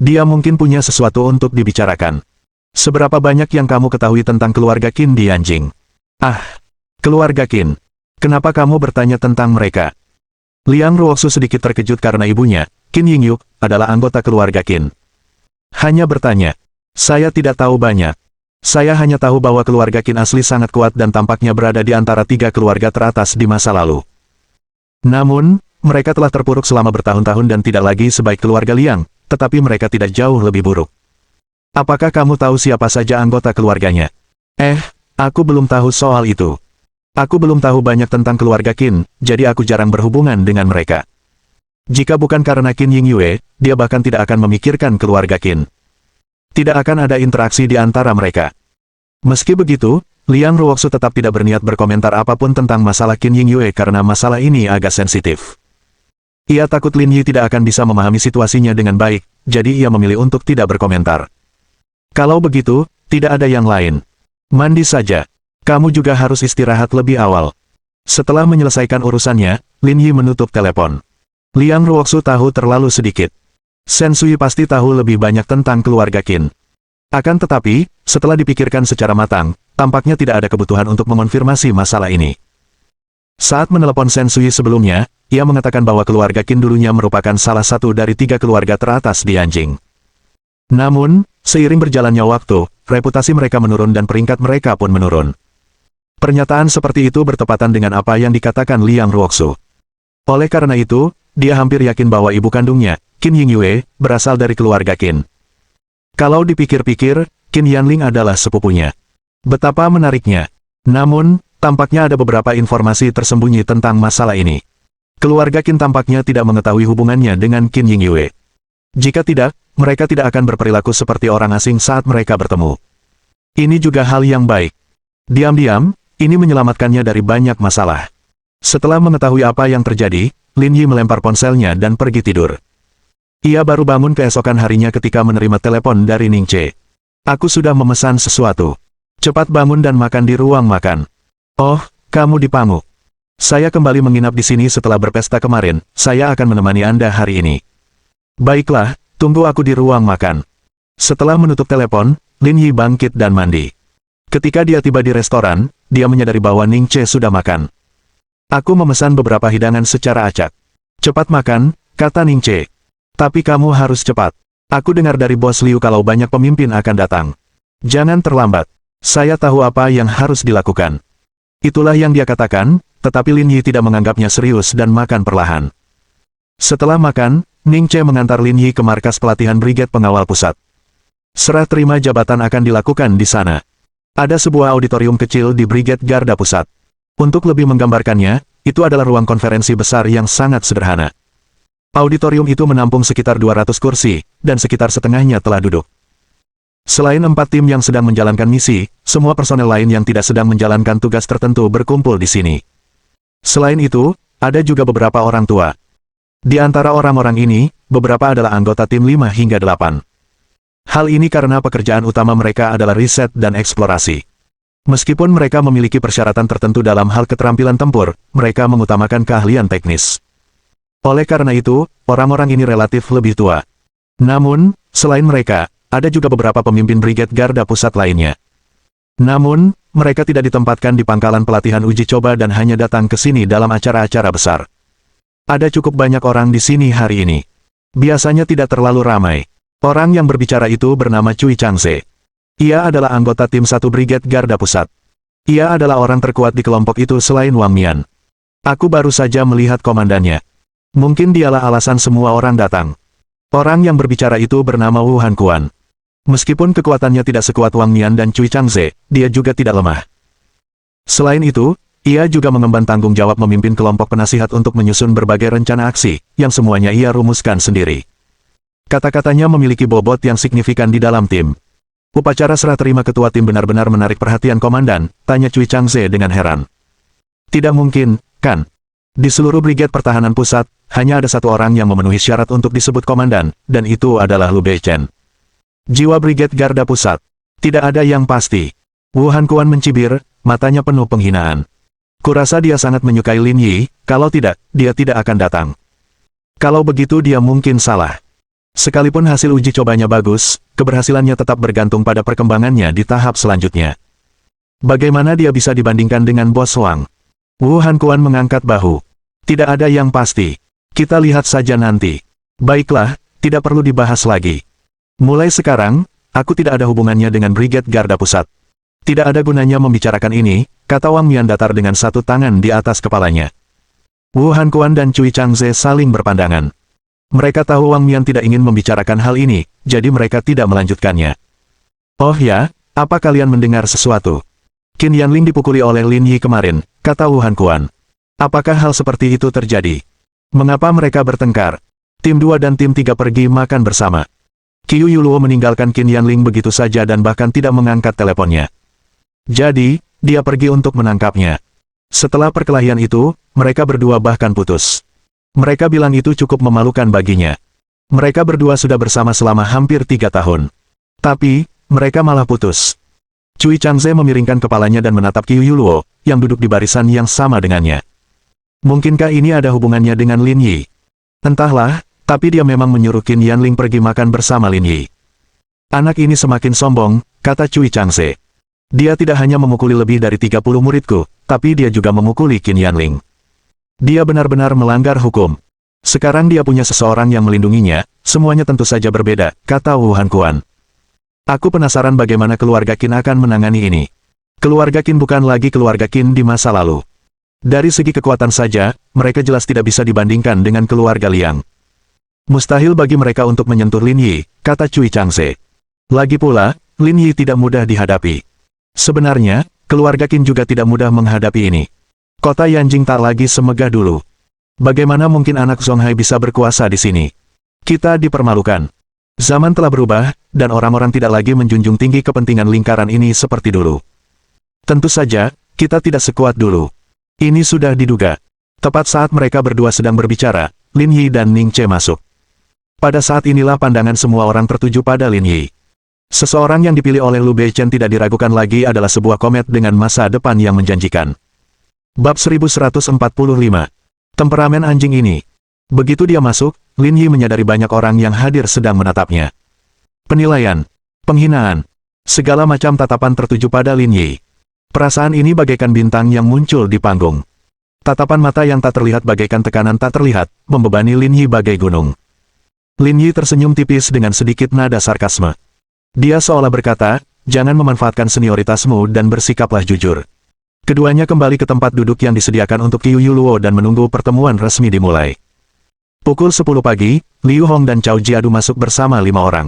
Dia mungkin punya sesuatu untuk dibicarakan. Seberapa banyak yang kamu ketahui tentang keluarga Qin di Yanjing? Keluarga Qin. Kenapa kamu bertanya tentang mereka? Liang Ruoxu sedikit terkejut karena ibunya, Qin Yingyuk, adalah anggota keluarga Qin. Hanya bertanya. Saya tidak tahu banyak. Saya hanya tahu bahwa keluarga Qin asli sangat kuat dan tampaknya berada di antara 3 keluarga teratas di masa lalu. Namun, mereka telah terpuruk selama bertahun-tahun dan tidak lagi sebaik keluarga Liang, tetapi mereka tidak jauh lebih buruk. Apakah kamu tahu siapa saja anggota keluarganya? Aku belum tahu soal itu. Aku belum tahu banyak tentang keluarga Qin, jadi aku jarang berhubungan dengan mereka. Jika bukan karena Qin Yingyue, dia bahkan tidak akan memikirkan keluarga Qin. Tidak akan ada interaksi di antara mereka. Meski begitu, Liang Ruoxu tetap tidak berniat berkomentar apapun tentang masalah Qin Yingyue karena masalah ini agak sensitif. Ia takut Lin Yi tidak akan bisa memahami situasinya dengan baik, jadi ia memilih untuk tidak berkomentar. Kalau begitu, tidak ada yang lain. Mandi saja. Kamu juga harus istirahat lebih awal. Setelah menyelesaikan urusannya, Lin Yi menutup telepon. Liang Ruoxu tahu terlalu sedikit. Sensui pasti tahu lebih banyak tentang keluarga Qin. Akan tetapi, setelah dipikirkan secara matang, tampaknya tidak ada kebutuhan untuk mengonfirmasi masalah ini. Saat menelepon Sensui sebelumnya, ia mengatakan bahwa keluarga Qin dulunya merupakan salah satu dari 3 keluarga teratas di Yanjing. Namun, seiring berjalannya waktu, reputasi mereka menurun dan peringkat mereka pun menurun. Pernyataan seperti itu bertepatan dengan apa yang dikatakan Liang Ruoxu. Oleh karena itu, dia hampir yakin bahwa ibu kandungnya, Qin Yingyue, berasal dari keluarga Qin. Kalau dipikir-pikir, Qin Yanling adalah sepupunya. Betapa menariknya. Namun, tampaknya ada beberapa informasi tersembunyi tentang masalah ini. Keluarga Qin tampaknya tidak mengetahui hubungannya dengan Qin Yingyue. Jika tidak, mereka tidak akan berperilaku seperti orang asing saat mereka bertemu. Ini juga hal yang baik. Diam-diam, Ini menyelamatkannya dari banyak masalah. Setelah mengetahui apa yang terjadi, Lin Yi melempar ponselnya dan pergi tidur. Ia baru bangun keesokan harinya ketika menerima telepon dari Ning Che. Aku sudah memesan sesuatu. Cepat bangun dan makan di ruang makan. Oh, kamu dipanggil. Saya kembali menginap di sini setelah berpesta kemarin, saya akan menemani Anda hari ini. Baiklah, tunggu aku di ruang makan. Setelah menutup telepon, Lin Yi bangkit dan mandi. Ketika dia tiba di restoran, dia menyadari bahwa Ning Che sudah makan. Aku memesan beberapa hidangan secara acak. Cepat makan, kata Ning Che. Tapi kamu harus cepat. Aku dengar dari bos Liu kalau banyak pemimpin akan datang. Jangan terlambat. Saya tahu apa yang harus dilakukan. Itulah yang dia katakan, tetapi Lin Yi tidak menganggapnya serius dan makan perlahan. Setelah makan, Ning Che mengantar Lin Yi ke markas pelatihan Brigade Pengawal Pusat. Serah terima jabatan akan dilakukan di sana. Ada sebuah auditorium kecil di Brigade Garda Pusat. Untuk lebih menggambarkannya, itu adalah ruang konferensi besar yang sangat sederhana. Auditorium itu menampung sekitar 200 kursi, dan sekitar setengahnya telah duduk. Selain 4 tim yang sedang menjalankan misi, semua personel lain yang tidak sedang menjalankan tugas tertentu berkumpul di sini. Selain itu, ada juga beberapa orang tua. Di antara orang-orang ini, beberapa adalah anggota tim 5 hingga 8. Hal ini karena pekerjaan utama mereka adalah riset dan eksplorasi. Meskipun mereka memiliki persyaratan tertentu dalam hal keterampilan tempur, mereka mengutamakan keahlian teknis. Oleh karena itu, orang-orang ini relatif lebih tua. Namun, selain mereka, ada juga beberapa pemimpin Brigade Garda Pusat lainnya. Namun, mereka tidak ditempatkan di pangkalan pelatihan uji coba dan hanya datang ke sini dalam acara-acara besar. Ada cukup banyak orang di sini hari ini. Biasanya tidak terlalu ramai. Orang yang berbicara itu bernama Cui Changse. Ia adalah anggota tim 1 Brigade Garda Pusat. Ia adalah orang terkuat di kelompok itu selain Wang Mian. Aku baru saja melihat komandannya. Mungkin dialah alasan semua orang datang. Orang yang berbicara itu bernama Wu Hankuan. Meskipun kekuatannya tidak sekuat Wang Mian dan Cui Changse, dia juga tidak lemah. Selain itu, ia juga mengemban tanggung jawab memimpin kelompok penasihat untuk menyusun berbagai rencana aksi, yang semuanya ia rumuskan sendiri. Kata-katanya memiliki bobot yang signifikan di dalam tim. Upacara serah terima ketua tim benar-benar menarik perhatian komandan, tanya Cui Changse dengan heran. Tidak mungkin, kan? Di seluruh Brigade Pertahanan Pusat, hanya ada satu orang yang memenuhi syarat untuk disebut komandan, dan itu adalah Lu Beichen. Jiwa Brigade Garda Pusat. Tidak ada yang pasti. Wu Hankuan mencibir, matanya penuh penghinaan. Kurasa dia sangat menyukai Lin Yi, kalau tidak, dia tidak akan datang. Kalau begitu dia mungkin salah. Sekalipun hasil uji cobanya bagus, keberhasilannya tetap bergantung pada perkembangannya di tahap selanjutnya. Bagaimana dia bisa dibandingkan dengan Bos Wang? Wu Hankuan mengangkat bahu. Tidak ada yang pasti. Kita lihat saja nanti. Baiklah, tidak perlu dibahas lagi. Mulai sekarang, aku tidak ada hubungannya dengan Brigade Garda Pusat. Tidak ada gunanya membicarakan ini, kata Wang Mian datar dengan satu tangan di atas kepalanya. Wu Hankuan dan Cui Changse saling berpandangan. Mereka tahu Wang Mian tidak ingin membicarakan hal ini, jadi mereka tidak melanjutkannya. Oh ya, apa kalian mendengar sesuatu? Qin Yanling dipukuli oleh Lin Yi kemarin, kata Wu Hankuan. Apakah hal seperti itu terjadi? Mengapa mereka bertengkar? Tim 2 dan tim 3 pergi makan bersama. Qiu Yuluo meninggalkan Qin Yanling begitu saja dan bahkan tidak mengangkat teleponnya. Jadi, dia pergi untuk menangkapnya. Setelah perkelahian itu, mereka berdua bahkan putus. Mereka bilang itu cukup memalukan baginya. Mereka berdua sudah bersama selama hampir 3 tahun. Tapi, mereka malah putus. Cui Changse memiringkan kepalanya dan menatap Qiu Yuluo, yang duduk di barisan yang sama dengannya. Mungkinkah ini ada hubungannya dengan Lin Yi? Entahlah, tapi dia memang menyuruh Qin Yanling pergi makan bersama Lin Yi. Anak ini semakin sombong, kata Cui Changse. Dia tidak hanya memukuli lebih dari 30 muridku, tapi dia juga memukuli Qin Yanling. Dia benar-benar melanggar hukum. Sekarang dia punya seseorang yang melindunginya, semuanya tentu saja berbeda, kata Wu Hankuan. Aku penasaran bagaimana keluarga Qin akan menangani ini. Keluarga Qin bukan lagi keluarga Qin di masa lalu. Dari segi kekuatan saja, mereka jelas tidak bisa dibandingkan dengan keluarga Liang. Mustahil bagi mereka untuk menyentuh Lin Yi, kata Cui Changse. Lagi pula, Lin Yi tidak mudah dihadapi. Sebenarnya, keluarga Qin juga tidak mudah menghadapi ini. Kota Yanjing tak lagi semegah dulu. Bagaimana mungkin anak Zonghai bisa berkuasa di sini? Kita dipermalukan. Zaman telah berubah, dan orang-orang tidak lagi menjunjung tinggi kepentingan lingkaran ini seperti dulu. Tentu saja, kita tidak sekuat dulu. Ini sudah diduga. Tepat saat mereka berdua sedang berbicara, Lin Yi dan Ning Che masuk. Pada saat inilah pandangan semua orang tertuju pada Lin Yi. Seseorang yang dipilih oleh Lu Beichen tidak diragukan lagi adalah sebuah komet dengan masa depan yang menjanjikan. Bab 1145. Temperamen anjing ini. Begitu dia masuk, Lin Yi menyadari banyak orang yang hadir sedang menatapnya. Penilaian, penghinaan, segala macam tatapan tertuju pada Lin Yi. Perasaan ini bagaikan bintang yang muncul di panggung. Tatapan mata yang tak terlihat bagaikan tekanan tak terlihat, membebani Lin Yi bagai gunung. Lin Yi tersenyum tipis dengan sedikit nada sarkasme. Dia seolah berkata, jangan memanfaatkan senioritasmu dan bersikaplah jujur. Keduanya kembali ke tempat duduk yang disediakan untuk Qiu Yuluo dan menunggu pertemuan resmi dimulai. Pukul 10 pagi, Liu Hong dan Cao Jiadu masuk bersama 5 orang.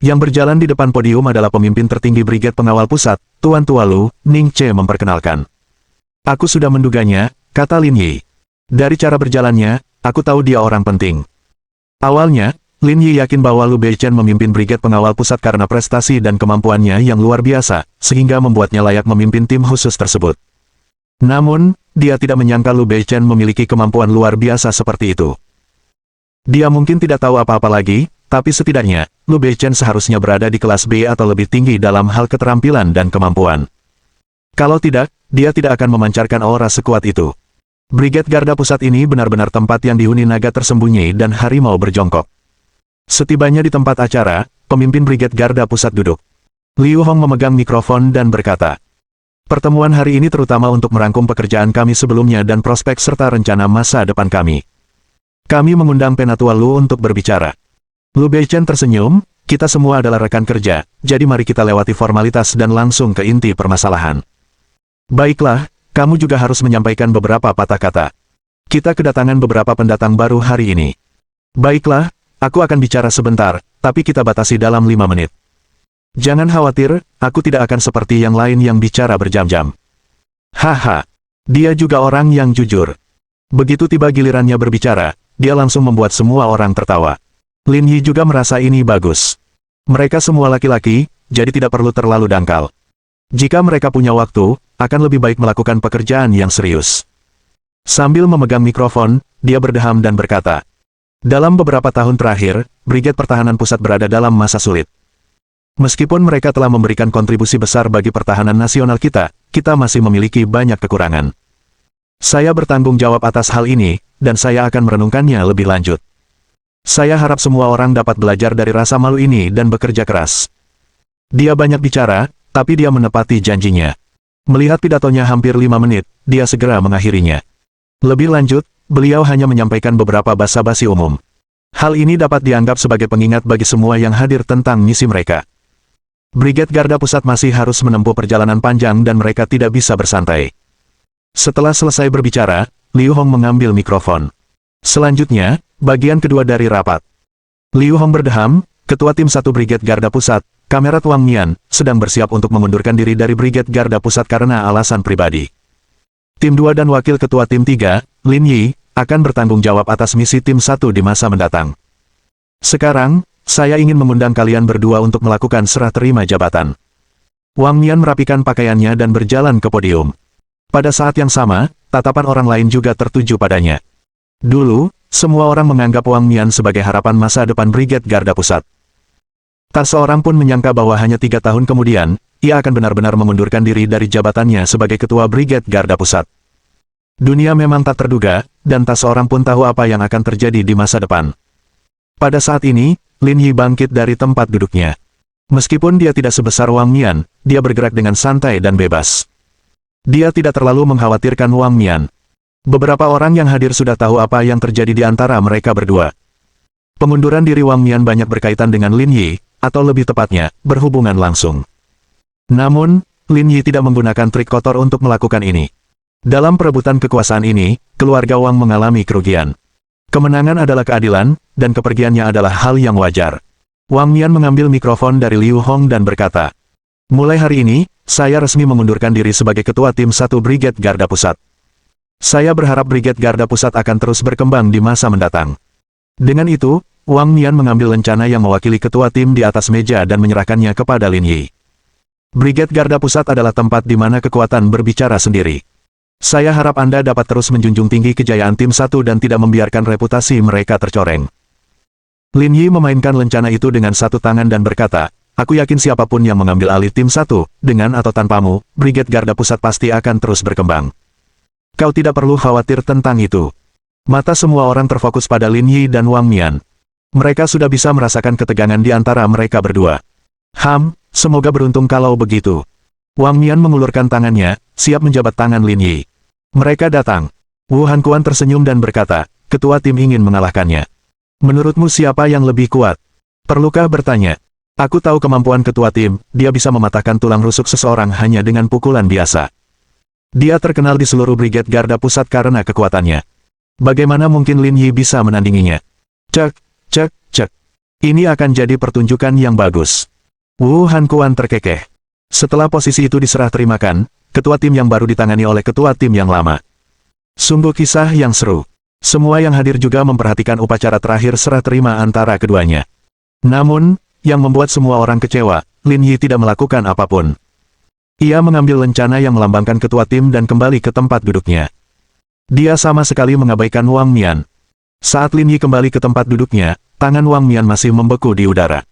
Yang berjalan di depan podium adalah pemimpin tertinggi Brigade Pengawal Pusat, Tuan Tua Lu, Ning Che memperkenalkan. Aku sudah menduganya, kata Lin Yi. Dari cara berjalannya, aku tahu dia orang penting. Awalnya, Lin Yi yakin bahwa Lu Beichen memimpin Brigade Pengawal Pusat karena prestasi dan kemampuannya yang luar biasa, sehingga membuatnya layak memimpin tim khusus tersebut. Namun, dia tidak menyangka Lu Beichen memiliki kemampuan luar biasa seperti itu. Dia mungkin tidak tahu apa-apa lagi, tapi setidaknya, Lu Beichen seharusnya berada di kelas B atau lebih tinggi dalam hal keterampilan dan kemampuan. Kalau tidak, dia tidak akan memancarkan aura sekuat itu. Brigade Garda Pusat ini benar-benar tempat yang dihuni naga tersembunyi dan harimau berjongkok. Setibanya di tempat acara, pemimpin Brigade Garda Pusat duduk. Liu Hong memegang mikrofon dan berkata, pertemuan hari ini terutama untuk merangkum pekerjaan kami sebelumnya dan prospek serta rencana masa depan kami. Kami mengundang Penatua Lu untuk berbicara. Lu Beichen tersenyum, kita semua adalah rekan kerja, jadi mari kita lewati formalitas dan langsung ke inti permasalahan. Baiklah, kamu juga harus menyampaikan beberapa patah kata. Kita kedatangan beberapa pendatang baru hari ini. Baiklah, aku akan bicara sebentar, tapi kita batasi dalam 5 menit. Jangan khawatir, aku tidak akan seperti yang lain yang bicara berjam-jam. Haha, dia juga orang yang jujur. Begitu tiba gilirannya berbicara, dia langsung membuat semua orang tertawa. Lin Yi juga merasa ini bagus. Mereka semua laki-laki, jadi tidak perlu terlalu dangkal. Jika mereka punya waktu, akan lebih baik melakukan pekerjaan yang serius. Sambil memegang mikrofon, dia berdeham dan berkata, dalam beberapa tahun terakhir, Brigade Pertahanan Pusat berada dalam masa sulit. Meskipun mereka telah memberikan kontribusi besar bagi pertahanan nasional kita, kita masih memiliki banyak kekurangan. Saya bertanggung jawab atas hal ini, dan saya akan merenungkannya lebih lanjut. Saya harap semua orang dapat belajar dari rasa malu ini dan bekerja keras. Dia banyak bicara, tapi dia menepati janjinya. Melihat pidatonya hampir 5 menit, dia segera mengakhirinya. Lebih lanjut, beliau hanya menyampaikan beberapa basa-basi umum. Hal ini dapat dianggap sebagai pengingat bagi semua yang hadir tentang misi mereka. Brigade Garda Pusat masih harus menempuh perjalanan panjang dan mereka tidak bisa bersantai. Setelah selesai berbicara, Liu Hong mengambil mikrofon. Selanjutnya, bagian kedua dari rapat. Liu Hong berdeham, Ketua Tim 1 Brigade Garda Pusat, Kamerat Wang Mian, sedang bersiap untuk mengundurkan diri dari Brigade Garda Pusat karena alasan pribadi. Tim 2 dan Wakil Ketua Tim 3, Lin Yi, akan bertanggung jawab atas misi Tim 1 di masa mendatang. Sekarang, saya ingin mengundang kalian berdua untuk melakukan serah terima jabatan. Wang Mian merapikan pakaiannya dan berjalan ke podium. Pada saat yang sama, tatapan orang lain juga tertuju padanya. Dulu, semua orang menganggap Wang Mian sebagai harapan masa depan Brigade Garda Pusat. Tak seorang pun menyangka bahwa hanya 3 tahun kemudian, ia akan benar-benar mengundurkan diri dari jabatannya sebagai Ketua Brigade Garda Pusat. Dunia memang tak terduga, dan tak seorang pun tahu apa yang akan terjadi di masa depan. Pada saat ini, Lin Yi bangkit dari tempat duduknya. Meskipun dia tidak sebesar Wang Mian, dia bergerak dengan santai dan bebas. Dia tidak terlalu mengkhawatirkan Wang Mian. Beberapa orang yang hadir sudah tahu apa yang terjadi di antara mereka berdua. Pengunduran diri Wang Mian banyak berkaitan dengan Lin Yi, atau lebih tepatnya, berhubungan langsung. Namun, Lin Yi tidak menggunakan trik kotor untuk melakukan ini. Dalam perebutan kekuasaan ini, keluarga Wang mengalami kerugian. Kemenangan adalah keadilan, dan kepergiannya adalah hal yang wajar. Wang Mian mengambil mikrofon dari Liu Hong dan berkata, mulai hari ini, saya resmi mengundurkan diri sebagai Ketua Tim 1 Brigade Garda Pusat. Saya berharap Brigade Garda Pusat akan terus berkembang di masa mendatang. Dengan itu, Wang Mian mengambil lencana yang mewakili ketua tim di atas meja dan menyerahkannya kepada Lin Yi. Brigade Garda Pusat adalah tempat di mana kekuatan berbicara sendiri. Saya harap Anda dapat terus menjunjung tinggi kejayaan Tim 1 dan tidak membiarkan reputasi mereka tercoreng. Lin Yi memainkan lencana itu dengan satu tangan dan berkata, aku yakin siapapun yang mengambil alih Tim 1, dengan atau tanpamu, Brigade Garda Pusat pasti akan terus berkembang. Kau tidak perlu khawatir tentang itu. Mata semua orang terfokus pada Lin Yi dan Wang Mian. Mereka sudah bisa merasakan ketegangan di antara mereka berdua. Semoga beruntung kalau begitu. Wang Mian mengulurkan tangannya, siap menjabat tangan Lin Yi. Mereka datang. Wu Hankuan tersenyum dan berkata, ketua tim ingin mengalahkannya. Menurutmu siapa yang lebih kuat? Perlukah bertanya? Aku tahu kemampuan ketua tim, dia bisa mematahkan tulang rusuk seseorang hanya dengan pukulan biasa. Dia terkenal di seluruh Brigade Garda Pusat karena kekuatannya. Bagaimana mungkin Lin Yi bisa menandinginya? Cek. Ini akan jadi pertunjukan yang bagus. Wu Hankuan terkekeh. Setelah posisi itu diserah terimakan, ketua tim yang baru ditangani oleh ketua tim yang lama. Sungguh kisah yang seru. Semua yang hadir juga memperhatikan upacara terakhir serah terima antara keduanya. Namun, yang membuat semua orang kecewa, Lin Yi tidak melakukan apapun. Ia mengambil lencana yang melambangkan ketua tim dan kembali ke tempat duduknya. Dia sama sekali mengabaikan Wang Mian. Saat Lin Yi kembali ke tempat duduknya, tangan Wang Mian masih membeku di udara.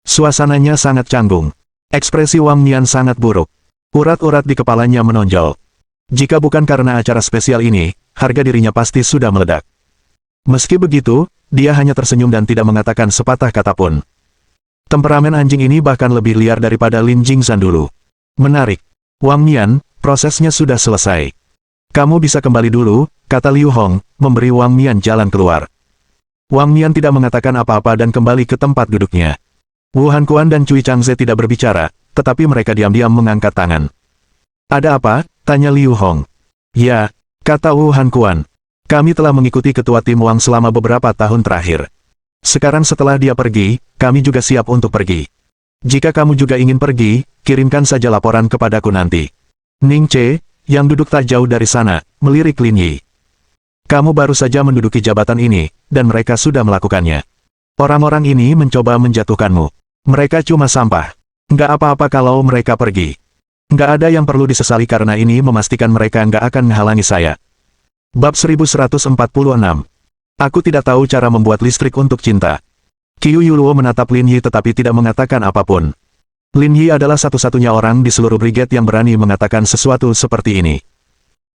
Suasananya sangat canggung. Ekspresi Wang Mian sangat buruk. Urat-urat di kepalanya menonjol. Jika bukan karena acara spesial ini, harga dirinya pasti sudah meledak. Meski begitu, dia hanya tersenyum dan tidak mengatakan sepatah kata pun. Temperamen anjing ini bahkan lebih liar daripada Lin Jingzhan dulu. Menarik. Wang Mian, prosesnya sudah selesai. Kamu bisa kembali dulu, kata Liu Hong, memberi Wang Mian jalan keluar. Wang Mian tidak mengatakan apa-apa dan kembali ke tempat duduknya. Wu Hankuan dan Cui Changze tidak berbicara, tetapi mereka diam-diam mengangkat tangan. Ada apa? Tanya Liu Hong. Ya, kata Wu Hankuan. Kami telah mengikuti ketua tim Wang selama beberapa tahun terakhir. Sekarang setelah dia pergi, kami juga siap untuk pergi. Jika kamu juga ingin pergi, kirimkan saja laporan kepadaku nanti. Ning Che, yang duduk tak jauh dari sana, melirik Lin Yi. Kamu baru saja menduduki jabatan ini, dan mereka sudah melakukannya. Orang-orang ini mencoba menjatuhkanmu. Mereka cuma sampah. Nggak apa-apa kalau mereka pergi. Nggak ada yang perlu disesali karena ini memastikan mereka nggak akan menghalangi saya. Bab 1146. Aku tidak tahu cara membuat listrik untuk cinta. Qiu Yuluo menatap Lin Yi tetapi tidak mengatakan apapun. Lin Yi adalah satu-satunya orang di seluruh brigade yang berani mengatakan sesuatu seperti ini.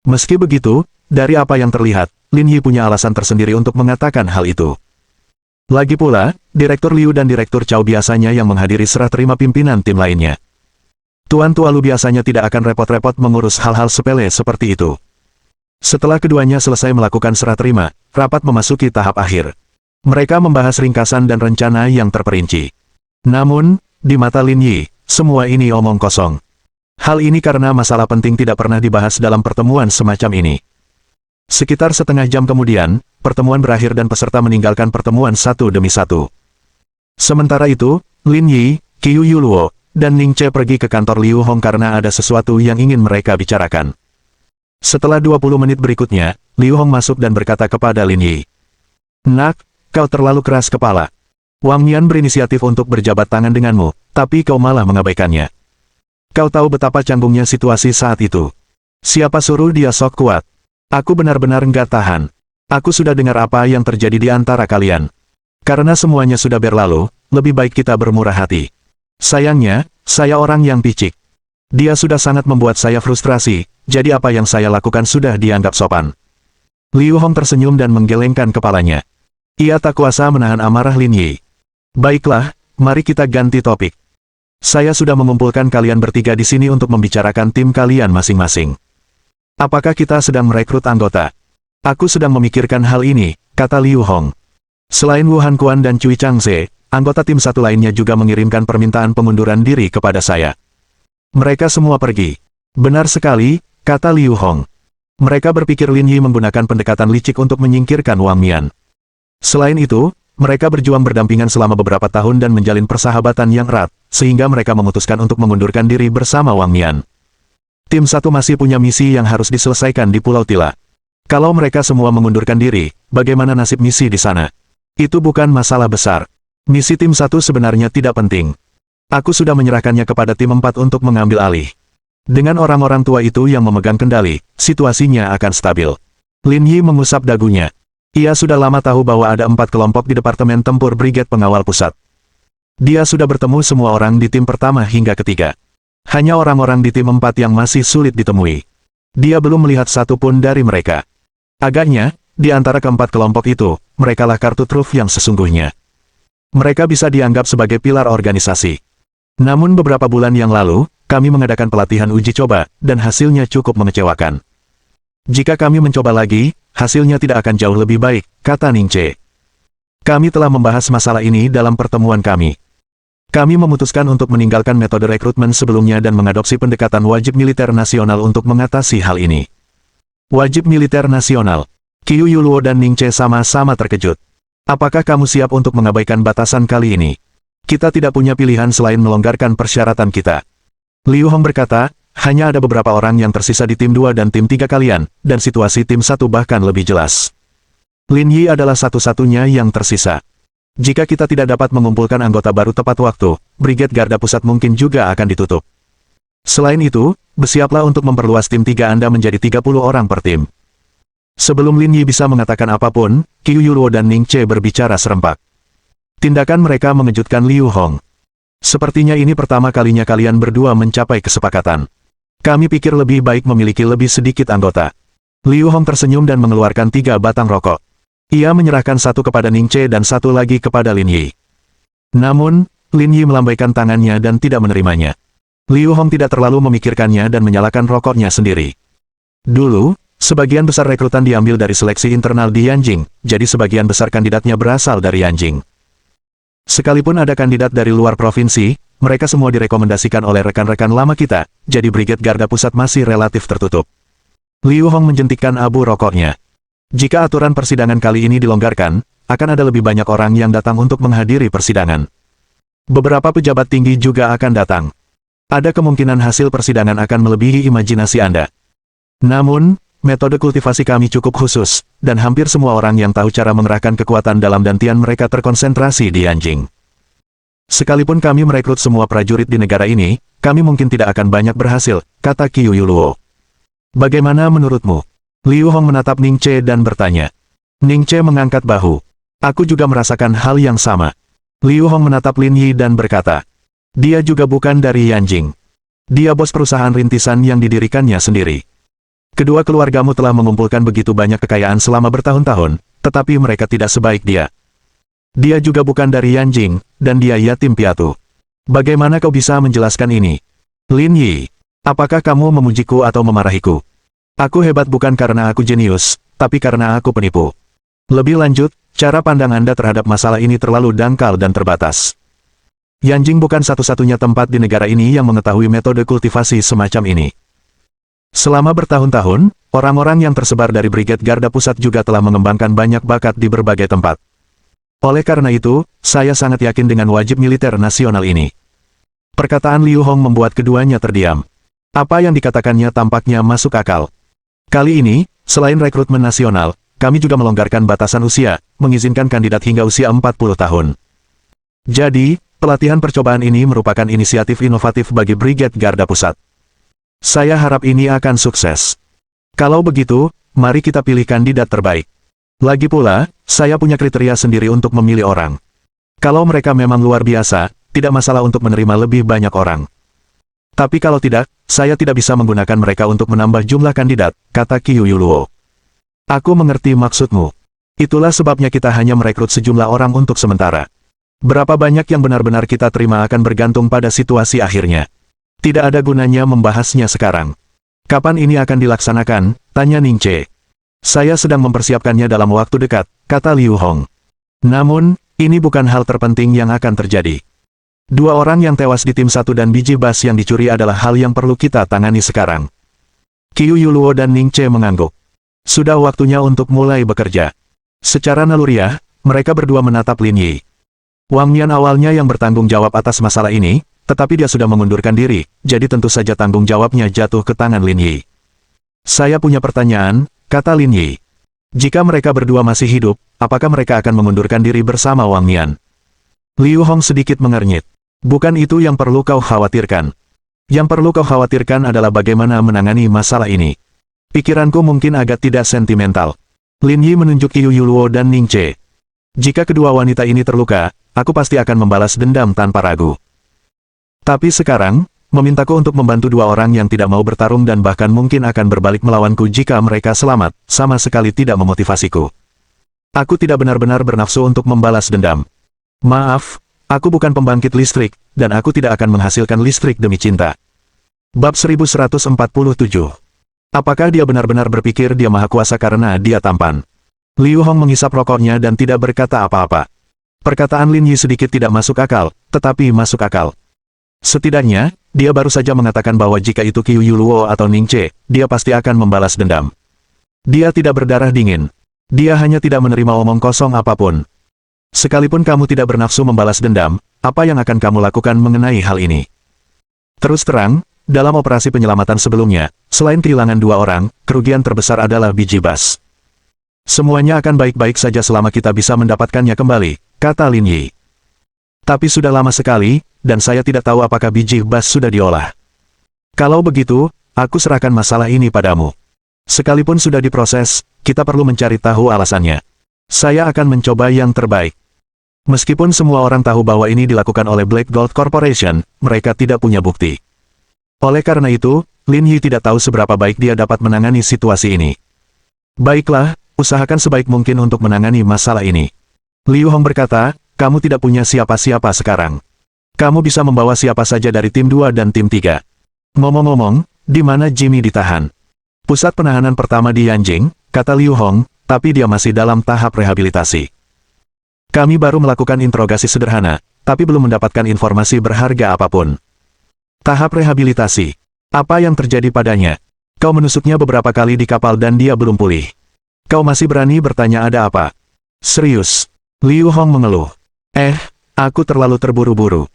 Meski begitu, dari apa yang terlihat, Lin Yi punya alasan tersendiri untuk mengatakan hal itu. Lagi pula, Direktur Liu dan Direktur Chao biasanya yang menghadiri serah terima pimpinan tim lainnya. Tuan Tualu biasanya tidak akan repot-repot mengurus hal-hal sepele seperti itu. Setelah keduanya selesai melakukan serah terima, rapat memasuki tahap akhir. Mereka membahas ringkasan dan rencana yang terperinci. Namun, di mata Lin Yi, semua ini omong kosong. Hal ini karena masalah penting tidak pernah dibahas dalam pertemuan semacam ini. Sekitar setengah jam kemudian, pertemuan berakhir dan peserta meninggalkan pertemuan satu demi satu. Sementara itu, Lin Yi, Qiu Yuluo, dan Ning Che pergi ke kantor Liu Hong karena ada sesuatu yang ingin mereka bicarakan. Setelah 20 menit berikutnya, Liu Hong masuk dan berkata kepada Lin Yi. Nak, kau terlalu keras kepala. Wang Mian berinisiatif untuk berjabat tangan denganmu, tapi kau malah mengabaikannya. Kau tahu betapa canggungnya situasi saat itu. Siapa suruh dia sok kuat? Aku benar-benar nggak tahan. Aku sudah dengar apa yang terjadi di antara kalian. Karena semuanya sudah berlalu, lebih baik kita bermurah hati. Sayangnya, saya orang yang picik. Dia sudah sangat membuat saya frustrasi, jadi apa yang saya lakukan sudah dianggap sopan. Liu Hong tersenyum dan menggelengkan kepalanya. Ia tak kuasa menahan amarah Lin Yi. Baiklah, mari kita ganti topik. Saya sudah mengumpulkan kalian bertiga di sini untuk membicarakan tim kalian masing-masing. Apakah kita sedang merekrut anggota? Aku sedang memikirkan hal ini, kata Liu Hong. Selain Wu Hankuan dan Cui Changze, anggota tim satu lainnya juga mengirimkan permintaan pengunduran diri kepada saya. Mereka semua pergi. Benar sekali, kata Liu Hong. Mereka berpikir Lin Yi menggunakan pendekatan licik untuk menyingkirkan Wang Mian. Selain itu, mereka berjuang berdampingan selama beberapa tahun dan menjalin persahabatan yang erat, sehingga mereka memutuskan untuk mengundurkan diri bersama Wang Mian. Tim satu masih punya misi yang harus diselesaikan di Pulau Tila. Kalau mereka semua mengundurkan diri, bagaimana nasib misi di sana? Itu bukan masalah besar. Misi tim satu sebenarnya tidak penting. Aku sudah menyerahkannya kepada tim 4 untuk mengambil alih. Dengan orang-orang tua itu yang memegang kendali, situasinya akan stabil. Lin Yi mengusap dagunya. Ia sudah lama tahu bahwa ada 4 kelompok di Departemen Tempur Brigade Pengawal Pusat. Dia sudah bertemu semua orang di tim pertama hingga ketiga. Hanya orang-orang di tim 4 yang masih sulit ditemui. Dia belum melihat satu pun dari mereka. Agaknya, di antara keempat kelompok itu, merekalah kartu truf yang sesungguhnya. Mereka bisa dianggap sebagai pilar organisasi. Namun beberapa bulan yang lalu, kami mengadakan pelatihan uji coba, dan hasilnya cukup mengecewakan. Jika kami mencoba lagi, hasilnya tidak akan jauh lebih baik, kata Ning Che. Kami telah membahas masalah ini dalam pertemuan kami. Kami memutuskan untuk meninggalkan metode rekrutmen sebelumnya dan mengadopsi pendekatan wajib militer nasional untuk mengatasi hal ini. Wajib militer nasional. Qiu Yuluo dan Ning Che sama-sama terkejut. Apakah kamu siap untuk mengabaikan batasan kali ini? Kita tidak punya pilihan selain melonggarkan persyaratan kita. Liu Hong berkata, hanya ada beberapa orang yang tersisa di tim 2 dan tim 3 kalian, dan situasi tim 1 bahkan lebih jelas. Lin Yi adalah satu-satunya yang tersisa. Jika kita tidak dapat mengumpulkan anggota baru tepat waktu, Brigade Garda Pusat mungkin juga akan ditutup. Selain itu, bersiaplah untuk memperluas tim 3 Anda menjadi 30 orang per tim. Sebelum Lin Yi bisa mengatakan apapun, Qiu Yuluo dan Ning Che berbicara serempak. Tindakan mereka mengejutkan Liu Hong. Sepertinya ini pertama kalinya kalian berdua mencapai kesepakatan. Kami pikir lebih baik memiliki lebih sedikit anggota. Liu Hong tersenyum dan mengeluarkan 3 batang rokok. Ia menyerahkan satu kepada Ning Che dan satu lagi kepada Lin Yi. Namun, Lin Yi melambaikan tangannya dan tidak menerimanya. Liu Hong tidak terlalu memikirkannya dan menyalakan rokoknya sendiri. Dulu, sebagian besar rekrutan diambil dari seleksi internal di Yanjing, jadi sebagian besar kandidatnya berasal dari Yanjing. Sekalipun ada kandidat dari luar provinsi, mereka semua direkomendasikan oleh rekan-rekan lama kita, jadi Brigade Garda Pusat masih relatif tertutup. Liu Hong menjentikkan abu rokoknya. Jika aturan persidangan kali ini dilonggarkan, akan ada lebih banyak orang yang datang untuk menghadiri persidangan. Beberapa pejabat tinggi juga akan datang. Ada kemungkinan hasil persidangan akan melebihi imajinasi Anda. Namun, metode kultivasi kami cukup khusus, dan hampir semua orang yang tahu cara mengerahkan kekuatan dalam dantian mereka terkonsentrasi di Yanjing. Sekalipun kami merekrut semua prajurit di negara ini, kami mungkin tidak akan banyak berhasil, kata Qiu Yuluo. Bagaimana menurutmu? Liu Hong menatap Ning Che dan bertanya. Ning Che mengangkat bahu. Aku juga merasakan hal yang sama. Liu Hong menatap Lin Yi dan berkata. Dia juga bukan dari Yanjing. Dia bos perusahaan rintisan yang didirikannya sendiri. Kedua keluargamu telah mengumpulkan begitu banyak kekayaan selama bertahun-tahun, tetapi mereka tidak sebaik dia. Dia juga bukan dari Yanjing, dan dia yatim piatu. Bagaimana kau bisa menjelaskan ini? Lin Yi, apakah kamu memujiku atau memarahiku? Aku hebat bukan karena aku jenius, tapi karena aku penipu. Lebih lanjut, cara pandang Anda terhadap masalah ini terlalu dangkal dan terbatas. Yanjing bukan satu-satunya tempat di negara ini yang mengetahui metode kultivasi semacam ini. Selama bertahun-tahun, orang-orang yang tersebar dari Brigade Garda Pusat juga telah mengembangkan banyak bakat di berbagai tempat. Oleh karena itu, saya sangat yakin dengan wajib militer nasional ini. Perkataan Liu Hong membuat keduanya terdiam. Apa yang dikatakannya tampaknya masuk akal. Kali ini, selain rekrutmen nasional, kami juga melonggarkan batasan usia, mengizinkan kandidat hingga usia 40 tahun. Jadi, pelatihan percobaan ini merupakan inisiatif inovatif bagi Brigade Garda Pusat. Saya harap ini akan sukses. Kalau begitu, mari kita pilih kandidat terbaik. Lagi pula, saya punya kriteria sendiri untuk memilih orang. Kalau mereka memang luar biasa, tidak masalah untuk menerima lebih banyak orang. Tapi kalau tidak, saya tidak bisa menggunakan mereka untuk menambah jumlah kandidat, kata Qiu Yuluo. Aku mengerti maksudmu. Itulah sebabnya kita hanya merekrut sejumlah orang untuk sementara. Berapa banyak yang benar-benar kita terima akan bergantung pada situasi akhirnya. Tidak ada gunanya membahasnya sekarang. Kapan ini akan dilaksanakan? Tanya Ning Che. Saya sedang mempersiapkannya dalam waktu dekat, kata Liu Hong. Namun, ini bukan hal terpenting yang akan terjadi. 2 orang yang tewas di tim 1 dan biji bas yang dicuri adalah hal yang perlu kita tangani sekarang. Qiu Yuluo dan Ning Che mengangguk. Sudah waktunya untuk mulai bekerja. Secara naluriah, mereka berdua menatap Lin Yi. Wang Mian awalnya yang bertanggung jawab atas masalah ini, tetapi dia sudah mengundurkan diri, jadi tentu saja tanggung jawabnya jatuh ke tangan Lin Yi. Saya punya pertanyaan, kata Lin Yi. Jika mereka berdua masih hidup, apakah mereka akan mengundurkan diri bersama Wang Mian? Liu Hong sedikit mengernyit. Bukan itu yang perlu kau khawatirkan. Yang perlu kau khawatirkan adalah bagaimana menangani masalah ini. Pikiranku mungkin agak tidak sentimental. Lin Yi menunjuk Qiu Yuluo dan Ning Che. Jika kedua wanita ini terluka, aku pasti akan membalas dendam tanpa ragu. Tapi sekarang, memintaku untuk membantu dua orang yang tidak mau bertarung dan bahkan mungkin akan berbalik melawanku jika mereka selamat, sama sekali tidak memotivasiku. Aku tidak benar-benar bernafsu untuk membalas dendam. Maaf, aku bukan pembangkit listrik, dan aku tidak akan menghasilkan listrik demi cinta. Bab 1147. Apakah dia benar-benar berpikir dia maha kuasa karena dia tampan? Liu Hong menghisap rokoknya dan tidak berkata apa-apa. Perkataan Lin Yi sedikit tidak masuk akal, tetapi masuk akal. Setidaknya, dia baru saja mengatakan bahwa jika itu Qiu Yuluo atau Ning Che, dia pasti akan membalas dendam. Dia tidak berdarah dingin. Dia hanya tidak menerima omong kosong apapun. Sekalipun kamu tidak bernafsu membalas dendam, apa yang akan kamu lakukan mengenai hal ini? Terus terang, dalam operasi penyelamatan sebelumnya, selain kehilangan dua orang, kerugian terbesar adalah biji bas. Semuanya akan baik-baik saja selama kita bisa mendapatkannya kembali, kata Lin Yi. Tapi sudah lama sekali, dan saya tidak tahu apakah biji bas sudah diolah. Kalau begitu, aku serahkan masalah ini padamu. Sekalipun sudah diproses, kita perlu mencari tahu alasannya. Saya akan mencoba yang terbaik. Meskipun semua orang tahu bahwa ini dilakukan oleh Black Gold Corporation, mereka tidak punya bukti. Oleh karena itu, Lin Yi tidak tahu seberapa baik dia dapat menangani situasi ini. Baiklah, usahakan sebaik mungkin untuk menangani masalah ini. Liu Hong berkata, kamu tidak punya siapa-siapa sekarang. Kamu bisa membawa siapa saja dari tim 2 dan tim 3. Ngomong-ngomong, di mana Jimmy ditahan? Pusat penahanan pertama di Yanjing, kata Liu Hong, tapi dia masih dalam tahap rehabilitasi. Kami baru melakukan interogasi sederhana, tapi belum mendapatkan informasi berharga apapun. Tahap rehabilitasi. Apa yang terjadi padanya? Kau menusuknya beberapa kali di kapal dan dia belum pulih. Kau masih berani bertanya ada apa? Serius. Liu Hong mengeluh. Aku terlalu terburu-buru.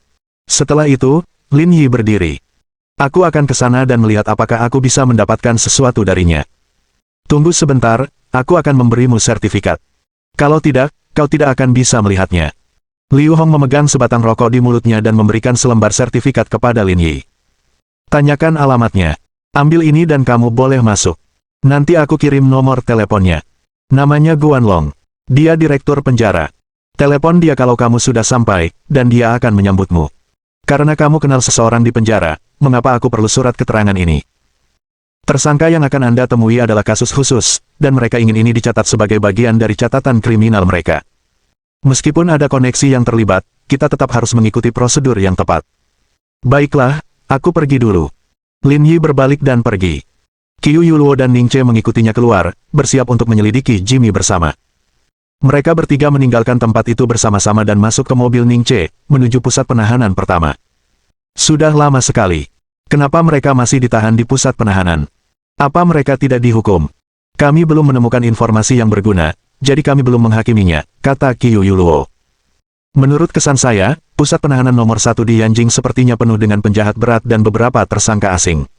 Setelah itu, Lin Yi berdiri. Aku akan ke sana dan melihat apakah aku bisa mendapatkan sesuatu darinya. Tunggu sebentar, aku akan memberimu sertifikat. Kalau tidak, kau tidak akan bisa melihatnya. Liu Hong memegang sebatang rokok di mulutnya dan memberikan selembar sertifikat kepada Lin Yi. Tanyakan alamatnya. Ambil ini dan kamu boleh masuk. Nanti aku kirim nomor teleponnya. Namanya Guan Long. Dia direktur penjara. Telepon dia kalau kamu sudah sampai, dan dia akan menyambutmu. Karena kamu kenal seseorang di penjara, mengapa aku perlu surat keterangan ini? Tersangka yang akan Anda temui adalah kasus khusus, dan mereka ingin ini dicatat sebagai bagian dari catatan kriminal mereka. Meskipun ada koneksi yang terlibat, kita tetap harus mengikuti prosedur yang tepat. Baiklah, aku pergi dulu. Lin Yi berbalik dan pergi. Qiu Yuluo dan Ning Che mengikutinya keluar, bersiap untuk menyelidiki Jimmy bersama. Mereka bertiga meninggalkan tempat itu bersama-sama dan masuk ke mobil Ning Che, menuju pusat penahanan pertama. Sudah lama sekali. Kenapa mereka masih ditahan di pusat penahanan? Apa mereka tidak dihukum? Kami belum menemukan informasi yang berguna, jadi kami belum menghakiminya, kata Qiu Yuluo. Menurut kesan saya, pusat penahanan nomor 1 di Yanjing sepertinya penuh dengan penjahat berat dan beberapa tersangka asing.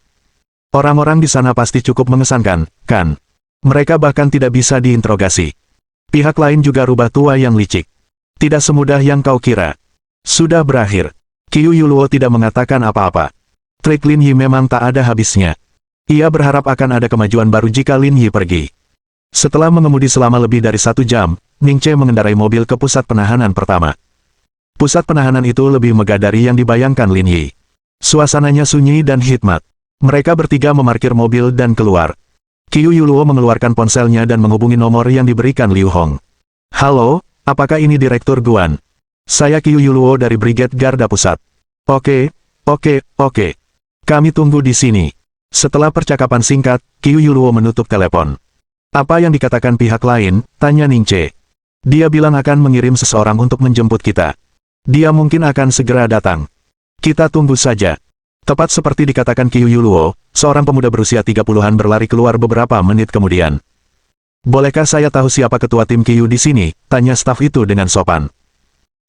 Orang-orang di sana pasti cukup mengesankan, kan? Mereka bahkan tidak bisa diinterogasi. Pihak lain juga rubah tua yang licik. Tidak semudah yang kau kira. Sudah berakhir. Qiu Yuluo tidak mengatakan apa-apa. Trik Lin Yi memang tak ada habisnya. Ia berharap akan ada kemajuan baru jika Lin Yi pergi. Setelah mengemudi selama lebih dari 1 jam, Ning Che mengendarai mobil ke pusat penahanan pertama. Pusat penahanan itu lebih megah dari yang dibayangkan Lin Yi. Suasananya sunyi dan hikmat. Mereka bertiga memarkir mobil dan keluar. Qiu Yuluo mengeluarkan ponselnya dan menghubungi nomor yang diberikan Liu Hong. Halo, apakah ini Direktur Guan? Saya Qiu Yuluo dari Brigade Garda Pusat. Oke. Kami tunggu di sini. Setelah percakapan singkat, Qiu Yuluo menutup telepon. Apa yang dikatakan pihak lain? Tanya Ning Che. Dia bilang akan mengirim seseorang untuk menjemput kita. Dia mungkin akan segera datang. Kita tunggu saja. Tepat seperti dikatakan Qiu Yuluo, seorang pemuda berusia 30-an berlari keluar beberapa menit kemudian. Bolehkah saya tahu siapa ketua tim Qiu di sini? Tanya staf itu dengan sopan.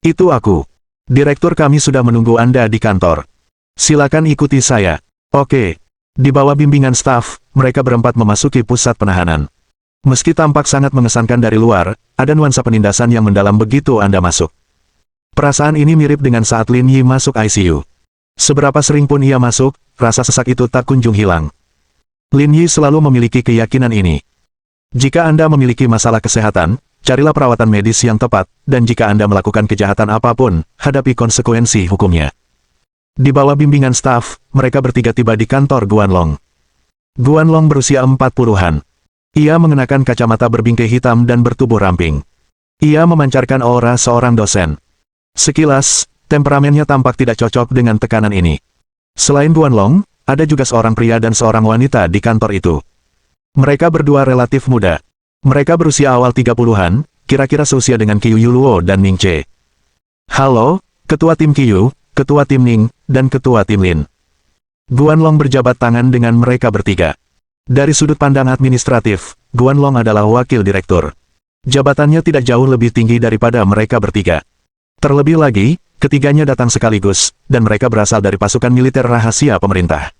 Itu aku. Direktur kami sudah menunggu Anda di kantor. Silakan ikuti saya. Oke. Di bawah bimbingan staf, mereka berempat memasuki pusat penahanan. Meski tampak sangat mengesankan dari luar, ada nuansa penindasan yang mendalam begitu Anda masuk. Perasaan ini mirip dengan saat Lin Yi masuk ICU. Seberapa sering pun ia masuk, rasa sesak itu tak kunjung hilang. Lin Yi selalu memiliki keyakinan ini. Jika Anda memiliki masalah kesehatan, carilah perawatan medis yang tepat, dan jika Anda melakukan kejahatan apapun, hadapi konsekuensi hukumnya. Di bawah bimbingan staf, mereka bertiga tiba di kantor Guanlong. Guanlong berusia 40-an. Ia mengenakan kacamata berbingkai hitam dan bertubuh ramping. Ia memancarkan aura seorang dosen. Sekilas, temperamennya tampak tidak cocok dengan tekanan ini. Selain Guanlong, ada juga seorang pria dan seorang wanita di kantor itu. Mereka berdua relatif muda. Mereka berusia awal 30-an, kira-kira seusia dengan Qiu Yuluo dan Ning Che. Halo, Ketua Tim Qiu, Ketua Tim Ning, dan Ketua Tim Lin. Guanlong berjabat tangan dengan mereka bertiga. Dari sudut pandang administratif, Guanlong adalah wakil direktur. Jabatannya tidak jauh lebih tinggi daripada mereka bertiga. Terlebih lagi, ketiganya datang sekaligus, dan mereka berasal dari pasukan militer rahasia pemerintah.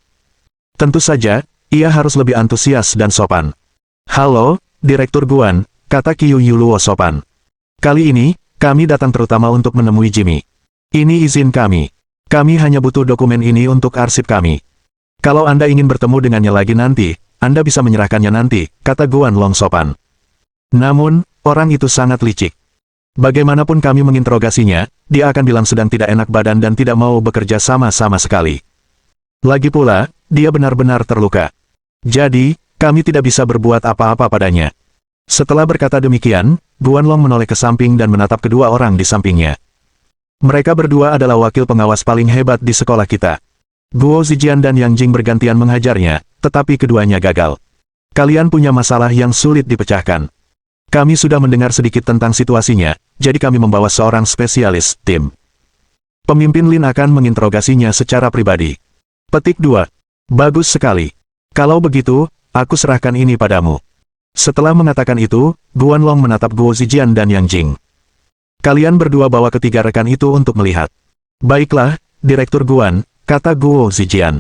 Tentu saja, ia harus lebih antusias dan sopan. Halo, Direktur Guan, kata Qiu Yuluo sopan. Kali ini, kami datang terutama untuk menemui Jimmy. Ini izin kami. Kami hanya butuh dokumen ini untuk arsip kami. Kalau Anda ingin bertemu dengannya lagi nanti, Anda bisa menyerahkannya nanti, kata Guanlong sopan. Namun, orang itu sangat licik. Bagaimanapun kami menginterogasinya, dia akan bilang sedang tidak enak badan dan tidak mau bekerja sama-sama sekali. Lagi pula, dia benar-benar terluka. Jadi, kami tidak bisa berbuat apa-apa padanya. Setelah berkata demikian, Guanlong menoleh ke samping dan menatap kedua orang di sampingnya. Mereka berdua adalah wakil pengawas paling hebat di sekolah kita. Guo Zijian dan Yang Jing bergantian menghajarnya, tetapi keduanya gagal. Kalian punya masalah yang sulit dipecahkan. Kami sudah mendengar sedikit tentang situasinya, jadi kami membawa seorang spesialis, tim. Pemimpin Lin akan menginterogasinya secara pribadi. Petik 2. Bagus sekali. Kalau begitu, aku serahkan ini padamu. Setelah mengatakan itu, Guanlong menatap Guo Zijian dan Yang Jing. Kalian berdua bawa ketiga rekan itu untuk melihat. Baiklah, Direktur Guan, kata Guo Zijian.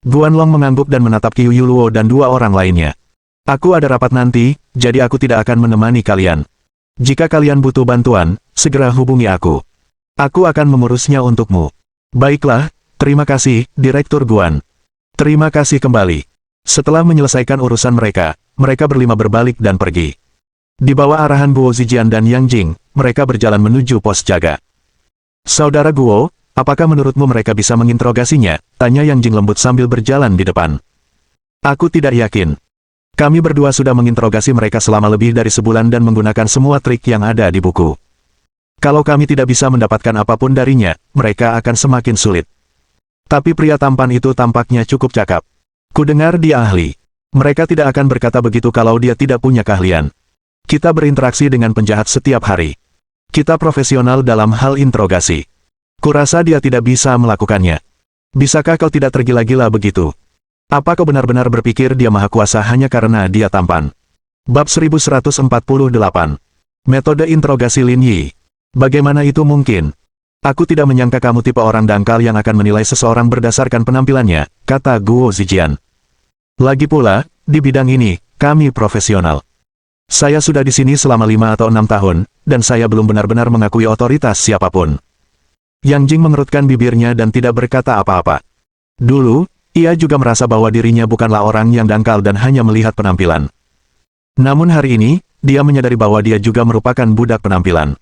Guanlong mengangguk dan menatap Qiu Yuluo dan dua orang lainnya. Aku ada rapat nanti, jadi aku tidak akan menemani kalian. Jika kalian butuh bantuan, segera hubungi aku. Aku akan mengurusnya untukmu. Baiklah, terima kasih, Direktur Guan. Terima kasih kembali. Setelah menyelesaikan urusan mereka, mereka berlima berbalik dan pergi. Di bawah arahan Guo Zijian dan Yang Jing, mereka berjalan menuju pos jaga. Saudara Guo, apakah menurutmu mereka bisa menginterogasinya? Tanya Yang Jing lembut sambil berjalan di depan. Aku tidak yakin. Kami berdua sudah menginterogasi mereka selama lebih dari sebulan dan menggunakan semua trik yang ada di buku. Kalau kami tidak bisa mendapatkan apapun darinya, mereka akan semakin sulit. Tapi pria tampan itu tampaknya cukup cakap. Kudengar dia ahli. Mereka tidak akan berkata begitu kalau dia tidak punya keahlian. Kita berinteraksi dengan penjahat setiap hari. Kita profesional dalam hal interogasi. Kurasa dia tidak bisa melakukannya. Bisakah kau tidak tergila-gila begitu? Apa kau benar-benar berpikir dia maha kuasa hanya karena dia tampan? Bab 1148. Metode interogasi Lin Yi. Bagaimana itu mungkin? Aku tidak menyangka kamu tipe orang dangkal yang akan menilai seseorang berdasarkan penampilannya, kata Guo Zijian. Lagi pula, di bidang ini, kami profesional. Saya sudah di sini selama 5 atau 6 tahun, dan saya belum benar-benar mengakui otoritas siapapun. Yang Jing mengerutkan bibirnya dan tidak berkata apa-apa. Dulu, ia juga merasa bahwa dirinya bukanlah orang yang dangkal dan hanya melihat penampilan. Namun hari ini, dia menyadari bahwa dia juga merupakan budak penampilan.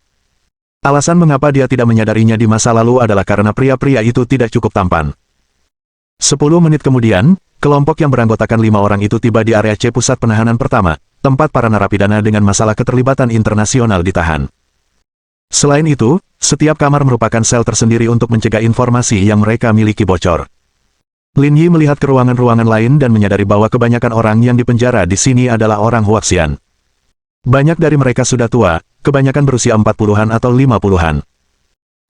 Alasan mengapa dia tidak menyadarinya di masa lalu adalah karena pria-pria itu tidak cukup tampan. 10 menit kemudian, kelompok yang beranggotakan 5 orang itu tiba di area C pusat penahanan pertama, tempat para narapidana dengan masalah keterlibatan internasional ditahan. Selain itu, setiap kamar merupakan sel tersendiri untuk mencegah informasi yang mereka miliki bocor. Lin Yi melihat ke ruangan-ruangan lain dan menyadari bahwa kebanyakan orang yang dipenjara di sini adalah orang Huaxian. Banyak dari mereka sudah tua, kebanyakan berusia 40-an atau 50-an.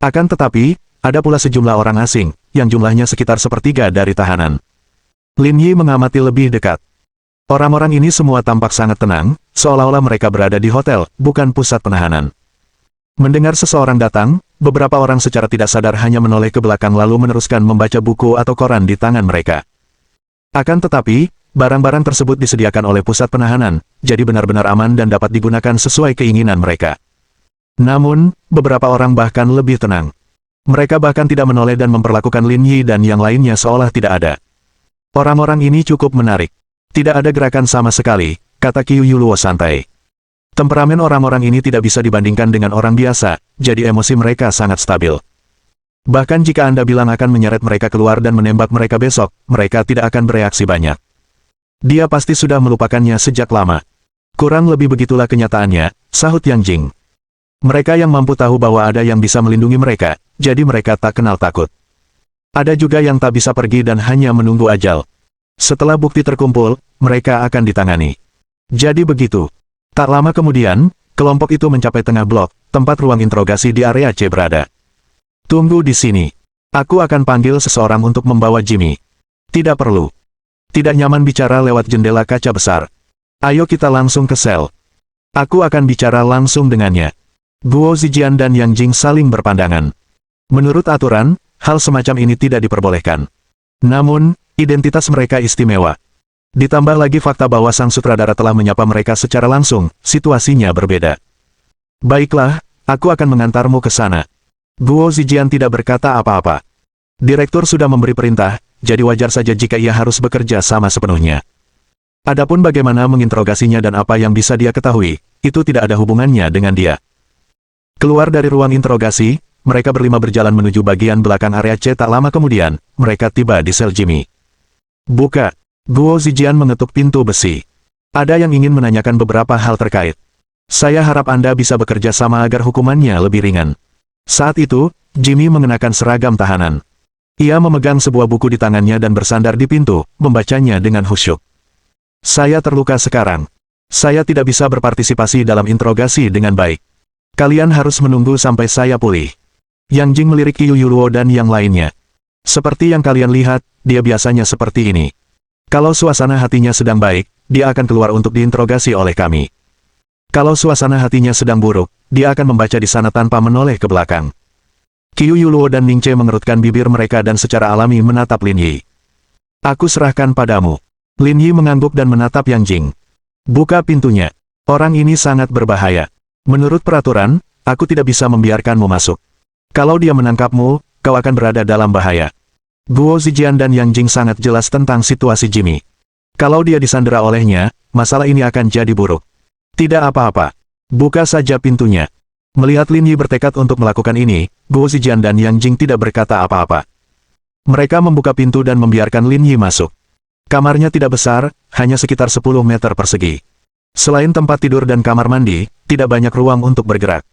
Akan tetapi, ada pula sejumlah orang asing, yang jumlahnya sekitar sepertiga dari tahanan. Lin Yi mengamati lebih dekat. Orang-orang ini semua tampak sangat tenang, seolah-olah mereka berada di hotel, bukan pusat penahanan. Mendengar seseorang datang, beberapa orang secara tidak sadar hanya menoleh ke belakang lalu meneruskan membaca buku atau koran di tangan mereka. Akan tetapi, barang-barang tersebut disediakan oleh pusat penahanan, jadi benar-benar aman dan dapat digunakan sesuai keinginan mereka. Namun, beberapa orang bahkan lebih tenang. Mereka bahkan tidak menoleh dan memperlakukan Lin Yi dan yang lainnya seolah tidak ada. Orang-orang ini cukup menarik. Tidak ada gerakan sama sekali, kata Qiu Yuluo santai. Temperamen orang-orang ini tidak bisa dibandingkan dengan orang biasa, jadi emosi mereka sangat stabil. Bahkan jika Anda bilang akan menyeret mereka keluar dan menembak mereka besok, mereka tidak akan bereaksi banyak. Dia pasti sudah melupakannya sejak lama. Kurang lebih begitulah kenyataannya, sahut Yang Jing. Mereka yang mampu tahu bahwa ada yang bisa melindungi mereka, jadi mereka tak kenal takut. Ada juga yang tak bisa pergi dan hanya menunggu ajal. Setelah bukti terkumpul, mereka akan ditangani. Jadi begitu. Tak lama kemudian, kelompok itu mencapai tengah blok, tempat ruang interogasi di area C berada. Tunggu di sini. Aku akan panggil seseorang untuk membawa Jimmy. Tidak perlu. Tidak nyaman bicara lewat jendela kaca besar. Ayo kita langsung ke sel. Aku akan bicara langsung dengannya. Guo Zijian dan Yang Jing saling berpandangan. Menurut aturan, hal semacam ini tidak diperbolehkan. Namun, identitas mereka istimewa. Ditambah lagi fakta bahwa sang sutradara telah menyapa mereka secara langsung, situasinya berbeda. Baiklah, aku akan mengantarmu ke sana. Guo Zijian tidak berkata apa-apa. Direktur sudah memberi perintah, jadi wajar saja jika ia harus bekerja sama sepenuhnya. Adapun bagaimana menginterogasinya dan apa yang bisa dia ketahui, itu tidak ada hubungannya dengan dia. Keluar dari ruang interogasi, mereka berlima berjalan menuju bagian belakang area C. Tak lama kemudian, mereka tiba di sel Jimmy. Buka. Guo Zijian mengetuk pintu besi. Ada yang ingin menanyakan beberapa hal terkait. Saya harap Anda bisa bekerja sama agar hukumannya lebih ringan. Saat itu, Jimmy mengenakan seragam tahanan. Ia memegang sebuah buku di tangannya dan bersandar di pintu, membacanya dengan khusyuk. Saya terluka sekarang. Saya tidak bisa berpartisipasi dalam interogasi dengan baik. Kalian harus menunggu sampai saya pulih. Yang Jing melirik Qiu Yuluo dan yang lainnya. Seperti yang kalian lihat, dia biasanya seperti ini. Kalau suasana hatinya sedang baik, dia akan keluar untuk diinterogasi oleh kami. Kalau suasana hatinya sedang buruk, dia akan membaca di sana tanpa menoleh ke belakang. Qiu Yuluo dan Ning Che mengerutkan bibir mereka dan secara alami menatap Lin Yi. Aku serahkan padamu. Lin Yi mengangguk dan menatap Yang Jing. Buka pintunya. Orang ini sangat berbahaya. Menurut peraturan, aku tidak bisa membiarkanmu masuk. Kalau dia menangkapmu, kau akan berada dalam bahaya. Guo Zijian dan Yang Jing sangat jelas tentang situasi Jimmy. Kalau dia disandera olehnya, masalah ini akan jadi buruk. Tidak apa-apa. Buka saja pintunya. Melihat Lin Yi bertekad untuk melakukan ini, Guo Zijian dan Yang Jing tidak berkata apa-apa. Mereka membuka pintu dan membiarkan Lin Yi masuk. Kamarnya tidak besar, hanya sekitar 10 meter persegi. Selain tempat tidur dan kamar mandi, tidak banyak ruang untuk bergerak.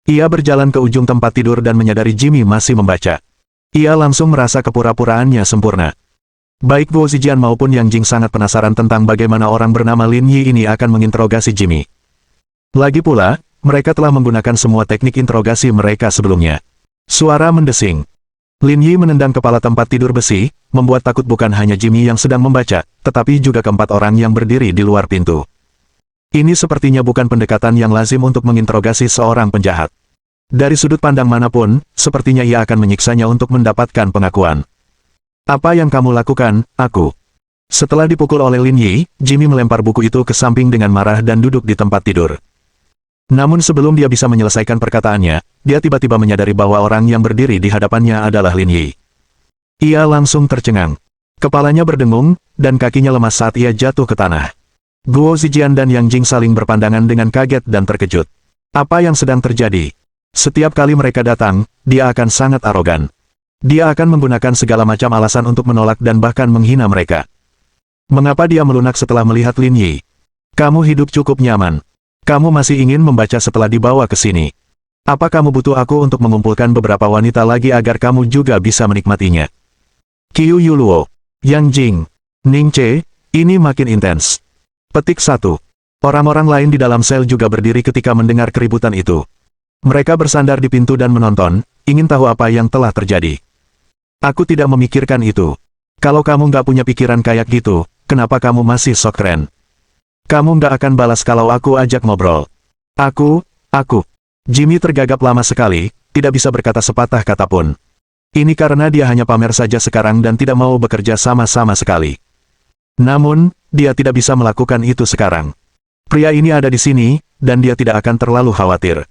Ia berjalan ke ujung tempat tidur dan menyadari Jimmy masih membaca. Ia langsung merasa kepura-puraannya sempurna. Baik Guo Zijian maupun Yang Jing sangat penasaran tentang bagaimana orang bernama Lin Yi ini akan menginterogasi Jimmy. Lagi pula, mereka telah menggunakan semua teknik interogasi mereka sebelumnya. Suara mendesing. Lin Yi menendang kepala tempat tidur besi, membuat takut bukan hanya Jimmy yang sedang membaca, tetapi juga keempat orang yang berdiri di luar pintu. Ini sepertinya bukan pendekatan yang lazim untuk menginterogasi seorang penjahat. Dari sudut pandang manapun, sepertinya ia akan menyiksanya untuk mendapatkan pengakuan. Apa yang kamu lakukan, aku? Setelah dipukul oleh Lin Yi, Jimmy melempar buku itu ke samping dengan marah dan duduk di tempat tidur. Namun sebelum dia bisa menyelesaikan perkataannya, dia tiba-tiba menyadari bahwa orang yang berdiri di hadapannya adalah Lin Yi. Ia langsung tercengang. Kepalanya berdengung, dan kakinya lemas saat ia jatuh ke tanah. Guo Zijian dan Yang Jing saling berpandangan dengan kaget dan terkejut. Apa yang sedang terjadi? Setiap kali mereka datang, dia akan sangat arogan. Dia akan menggunakan segala macam alasan untuk menolak dan bahkan menghina mereka. Mengapa dia melunak setelah melihat Lin Yi? Kamu hidup cukup nyaman. Kamu masih ingin membaca setelah dibawa ke sini. Apa kamu butuh aku untuk mengumpulkan beberapa wanita lagi agar kamu juga bisa menikmatinya? Qiu Yuluo, Yang Jing, Ning Che, ini makin intens. Petik 1. Orang-orang lain di dalam sel juga berdiri ketika mendengar keributan itu. Mereka bersandar di pintu dan menonton, ingin tahu apa yang telah terjadi. Aku tidak memikirkan itu. Kalau kamu nggak punya pikiran kayak gitu, kenapa kamu masih sok keren? Kamu nggak akan balas kalau aku ajak ngobrol. Aku. Jimmy tergagap lama sekali, tidak bisa berkata sepatah kata pun. Ini karena dia hanya pamer saja sekarang dan tidak mau bekerja sama-sama sekali. Namun, dia tidak bisa melakukan itu sekarang. Pria ini ada di sini, dan dia tidak akan terlalu khawatir.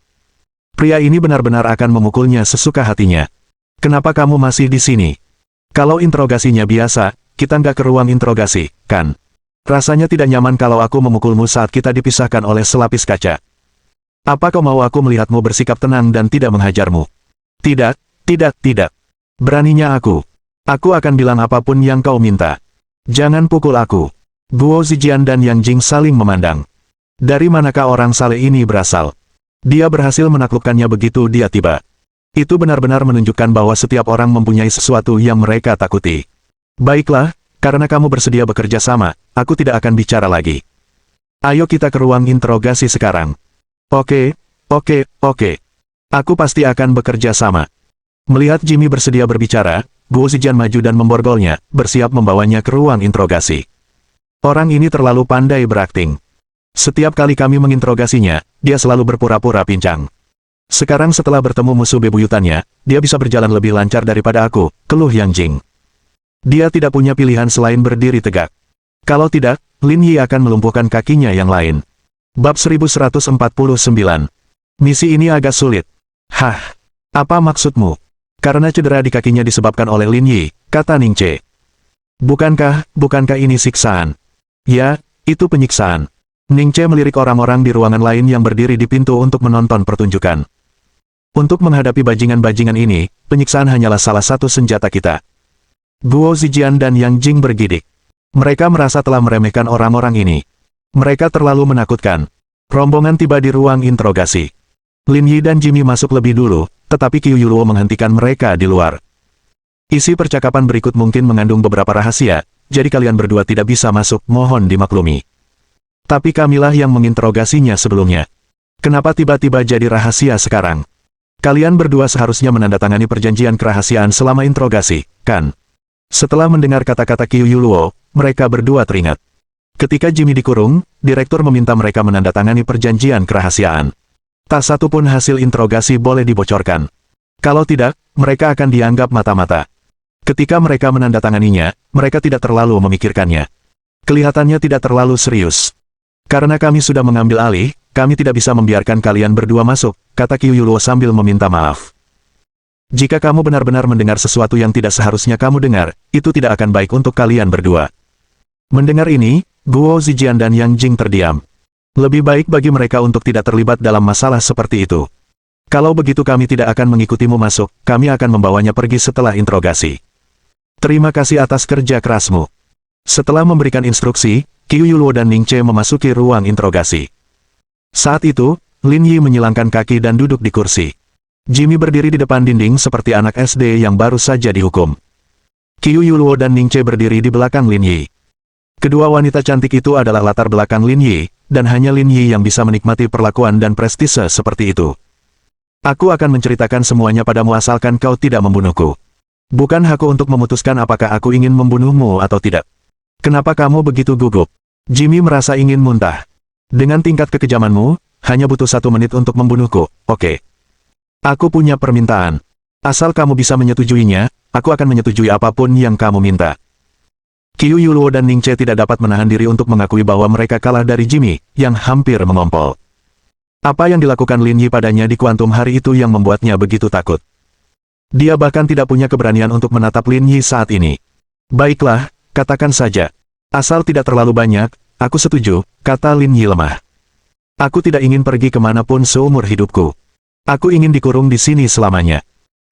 Pria ini benar-benar akan memukulnya sesuka hatinya. Kenapa kamu masih di sini? Kalau interogasinya biasa, kita nggak ke ruang interogasi, kan? Rasanya tidak nyaman kalau aku memukulmu saat kita dipisahkan oleh selapis kaca. Apa kau mau aku melihatmu bersikap tenang dan tidak menghajarmu? Tidak, tidak, tidak. Beraninya aku. Aku akan bilang apapun yang kau minta. Jangan pukul aku. Guo Zijian dan Yang Jing saling memandang. Dari manakah orang saleh ini berasal? Dia berhasil menaklukkannya begitu dia tiba. Itu benar-benar menunjukkan bahwa setiap orang mempunyai sesuatu yang mereka takuti. Baiklah, karena kamu bersedia bekerja sama, aku tidak akan bicara lagi. Ayo kita ke ruang interogasi sekarang. Oke. Aku pasti akan bekerja sama. Melihat Jimmy bersedia berbicara, Guo Zijian maju dan memborgolnya, bersiap membawanya ke ruang interogasi. Orang ini terlalu pandai berakting. Setiap kali kami menginterogasinya, dia selalu berpura-pura pincang. Sekarang setelah bertemu musuh bebuyutannya, dia bisa berjalan lebih lancar daripada aku, keluh Yang Jing. Dia tidak punya pilihan selain berdiri tegak. Kalau tidak, Lin Yi akan melumpuhkan kakinya yang lain. Bab 1149. Misi ini agak sulit. Hah? Apa maksudmu? Karena cedera di kakinya disebabkan oleh Lin Yi, kata Ning Che. Bukankah ini siksaan? Ya, itu penyiksaan. Ning Che melirik orang-orang di ruangan lain yang berdiri di pintu untuk menonton pertunjukan. Untuk menghadapi bajingan-bajingan ini, penyiksaan hanyalah salah satu senjata kita. Guo Zijian dan Yang Jing bergidik. Mereka merasa telah meremehkan orang-orang ini. Mereka terlalu menakutkan. Rombongan tiba di ruang interogasi. Lin Yi dan Jimmy masuk lebih dulu, tetapi Qiu Yuluo menghentikan mereka di luar. Isi percakapan berikut mungkin mengandung beberapa rahasia, jadi kalian berdua tidak bisa masuk, mohon dimaklumi. Tapi kamilah yang menginterogasinya sebelumnya. Kenapa tiba-tiba jadi rahasia sekarang? Kalian berdua seharusnya menandatangani perjanjian kerahasiaan selama interogasi, kan? Setelah mendengar kata-kata Qiu Yuluo, mereka berdua teringat. Ketika Jimmy dikurung, direktur meminta mereka menandatangani perjanjian kerahasiaan. Tak satu pun hasil interogasi boleh dibocorkan. Kalau tidak, mereka akan dianggap mata-mata. Ketika mereka menandatanganinya, mereka tidak terlalu memikirkannya. Kelihatannya tidak terlalu serius. Karena kami sudah mengambil alih, kami tidak bisa membiarkan kalian berdua masuk, kata Qiu Yuluo sambil meminta maaf. Jika kamu benar-benar mendengar sesuatu yang tidak seharusnya kamu dengar, itu tidak akan baik untuk kalian berdua. Mendengar ini, Guo Zijian dan Yang Jing terdiam. Lebih baik bagi mereka untuk tidak terlibat dalam masalah seperti itu. Kalau begitu kami tidak akan mengikutimu masuk, kami akan membawanya pergi setelah interogasi. Terima kasih atas kerja kerasmu. Setelah memberikan instruksi, Qiu Yuluo dan Ning Che memasuki ruang interogasi. Saat itu, Lin Yi menyilangkan kaki dan duduk di kursi. Jimmy berdiri di depan dinding seperti anak SD yang baru saja dihukum. Qiu Yuluo dan Ning Che berdiri di belakang Lin Yi. Kedua wanita cantik itu adalah latar belakang Lin Yi, dan hanya Lin Yi yang bisa menikmati perlakuan dan prestise seperti itu. Aku akan menceritakan semuanya padamu asalkan kau tidak membunuhku. Bukan hakku untuk memutuskan apakah aku ingin membunuhmu atau tidak. Kenapa kamu begitu gugup? Jimmy merasa ingin muntah. Dengan tingkat kekejamanmu, hanya butuh 1 menit untuk membunuhku, oke? Aku punya permintaan. Asal kamu bisa menyetujuinya, aku akan menyetujui apapun yang kamu minta. Qiu Yuluo dan Ning Che tidak dapat menahan diri untuk mengakui bahwa mereka kalah dari Jimmy, yang hampir mengompol. Apa yang dilakukan Lin Yi padanya di kuantum hari itu yang membuatnya begitu takut. Dia bahkan tidak punya keberanian untuk menatap Lin Yi saat ini. Baiklah, katakan saja. Asal tidak terlalu banyak, aku setuju, kata Lin Yi lemah. Aku tidak ingin pergi kemanapun seumur hidupku. Aku ingin dikurung di sini selamanya.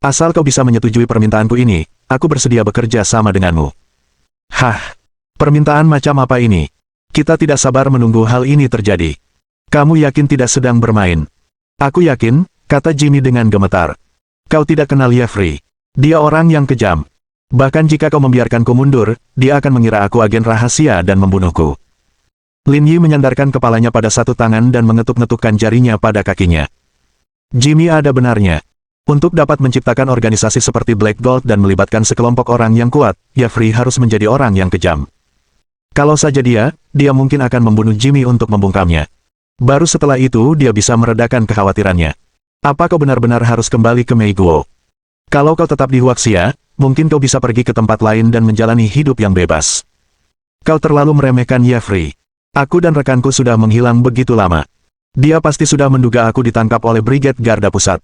Asal kau bisa menyetujui permintaanku ini, aku bersedia bekerja sama denganmu. Hah? Permintaan macam apa ini? Kita tidak sabar menunggu hal ini terjadi. Kamu yakin tidak sedang bermain? Aku yakin, kata Jimmy dengan gemetar. Kau tidak kenal Jeffrey. Dia orang yang kejam. Bahkan jika kau membiarkanku mundur, dia akan mengira aku agen rahasia dan membunuhku. Lin Yi menyandarkan kepalanya pada satu tangan dan mengetuk-ngetukkan jarinya pada kakinya. Jimmy ada benarnya. Untuk dapat menciptakan organisasi seperti Black Gold dan melibatkan sekelompok orang yang kuat, Jeffrey harus menjadi orang yang kejam. Kalau saja dia mungkin akan membunuh Jimmy untuk membungkamnya. Baru setelah itu dia bisa meredakan kekhawatirannya. Apa kau benar-benar harus kembali ke Meiguo? Kalau kau tetap di Huaxia, mungkin kau bisa pergi ke tempat lain dan menjalani hidup yang bebas. Kau terlalu meremehkan Jeffrey. Aku dan rekanku sudah menghilang begitu lama. Dia pasti sudah menduga aku ditangkap oleh Brigade Garda Pusat.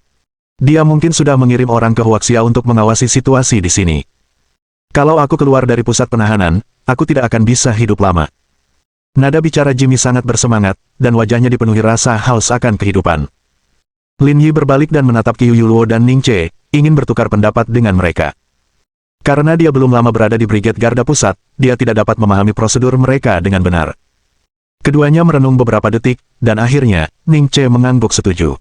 Dia mungkin sudah mengirim orang ke Huaxia untuk mengawasi situasi di sini. Kalau aku keluar dari pusat penahanan, aku tidak akan bisa hidup lama. Nada bicara Jimmy sangat bersemangat, dan wajahnya dipenuhi rasa haus akan kehidupan. Lin Yi berbalik dan menatap Qiu Yuluo dan Ning Che, ingin bertukar pendapat dengan mereka. Karena dia belum lama berada di Brigade Garda Pusat, dia tidak dapat memahami prosedur mereka dengan benar. Keduanya merenung beberapa detik, dan akhirnya, Ning Che mengangguk setuju.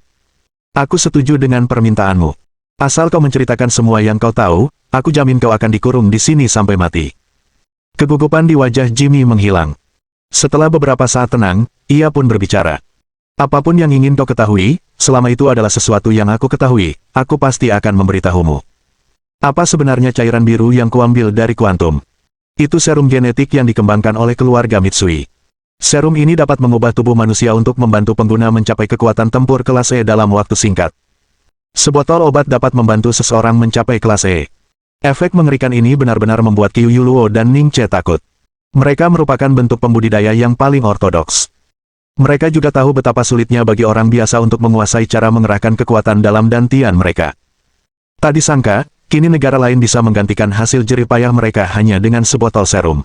Aku setuju dengan permintaanmu. Asal kau menceritakan semua yang kau tahu, aku jamin kau akan dikurung di sini sampai mati. Kegugupan di wajah Jimmy menghilang. Setelah beberapa saat tenang, ia pun berbicara. Apapun yang ingin kau ketahui, selama itu adalah sesuatu yang aku ketahui, aku pasti akan memberitahumu. Apa sebenarnya cairan biru yang kuambil dari kuantum? Itu serum genetik yang dikembangkan oleh keluarga Mitsui. Serum ini dapat mengubah tubuh manusia untuk membantu pengguna mencapai kekuatan tempur kelas E dalam waktu singkat. Sebotol obat dapat membantu seseorang mencapai kelas E. Efek mengerikan ini benar-benar membuat Qiu Yuluo dan Ning Che takut. Mereka merupakan bentuk pembudidaya yang paling ortodoks. Mereka juga tahu betapa sulitnya bagi orang biasa untuk menguasai cara mengerahkan kekuatan dalam dantian mereka. Tak disangka, kini negara lain bisa menggantikan hasil jerih payah mereka hanya dengan sebotol serum.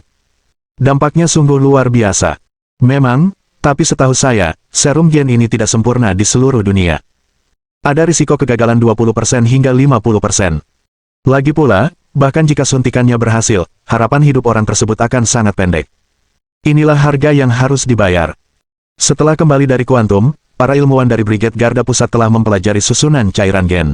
Dampaknya sungguh luar biasa. Memang, tapi setahu saya, serum gen ini tidak sempurna di seluruh dunia. Ada risiko kegagalan 20% hingga 50%. Lagi pula, bahkan jika suntikannya berhasil, harapan hidup orang tersebut akan sangat pendek. Inilah harga yang harus dibayar. Setelah kembali dari kuantum, para ilmuwan dari Brigade Garda Pusat telah mempelajari susunan cairan gen.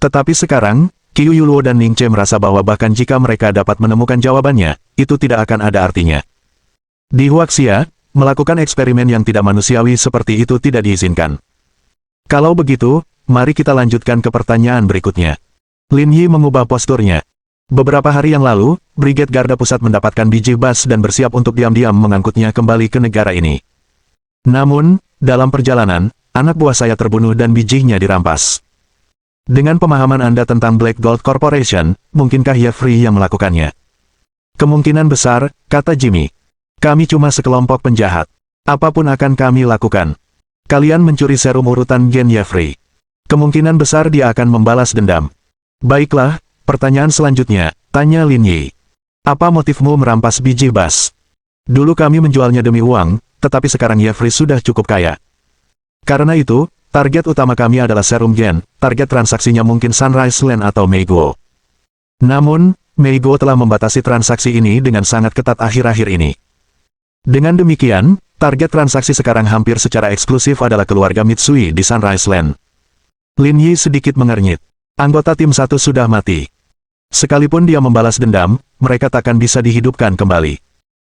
Tetapi sekarang, Qiu Yuluo dan Ning Che merasa bahwa bahkan jika mereka dapat menemukan jawabannya, itu tidak akan ada artinya. Di Huaxia, melakukan eksperimen yang tidak manusiawi seperti itu tidak diizinkan. Kalau begitu, mari kita lanjutkan ke pertanyaan berikutnya. Lin Yi mengubah posturnya. Beberapa hari yang lalu, Brigade Garda Pusat mendapatkan biji bas dan bersiap untuk diam-diam mengangkutnya kembali ke negara ini. Namun, dalam perjalanan, anak buah saya terbunuh dan bijinya dirampas. Dengan pemahaman Anda tentang Black Gold Corporation, mungkinkah Jeffrey yang melakukannya? Kemungkinan besar, kata Jimmy. Kami cuma sekelompok penjahat. Apapun akan kami lakukan. Kalian mencuri serum urutan gen Jeffrey. Kemungkinan besar dia akan membalas dendam. Baiklah, pertanyaan selanjutnya, tanya Lin Yi. Apa motifmu merampas biji bas? Dulu kami menjualnya demi uang, tetapi sekarang Jeffrey sudah cukup kaya. Karena itu, target utama kami adalah serum gen, target transaksinya mungkin Sunrise Land atau Meigo. Namun, Meigo telah membatasi transaksi ini dengan sangat ketat akhir-akhir ini. Dengan demikian, target transaksi sekarang hampir secara eksklusif adalah keluarga Mitsui di Sunrise Land. Lin Yi sedikit mengernyit. Anggota tim 1 sudah mati. Sekalipun dia membalas dendam, mereka takkan bisa dihidupkan kembali.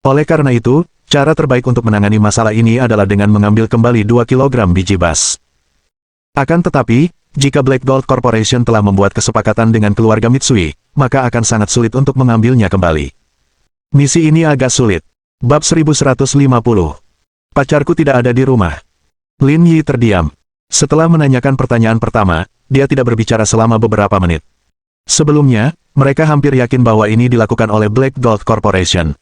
Oleh karena itu, cara terbaik untuk menangani masalah ini adalah dengan mengambil kembali 2 kg biji bas. Akan tetapi, jika Black Gold Corporation telah membuat kesepakatan dengan keluarga Mitsui, maka akan sangat sulit untuk mengambilnya kembali. Misi ini agak sulit. Bab 1150. Pacarku tidak ada di rumah. Lin Yi terdiam. Setelah menanyakan pertanyaan pertama, dia tidak berbicara selama beberapa menit. Sebelumnya, mereka hampir yakin bahwa ini dilakukan oleh Black Gold Corporation.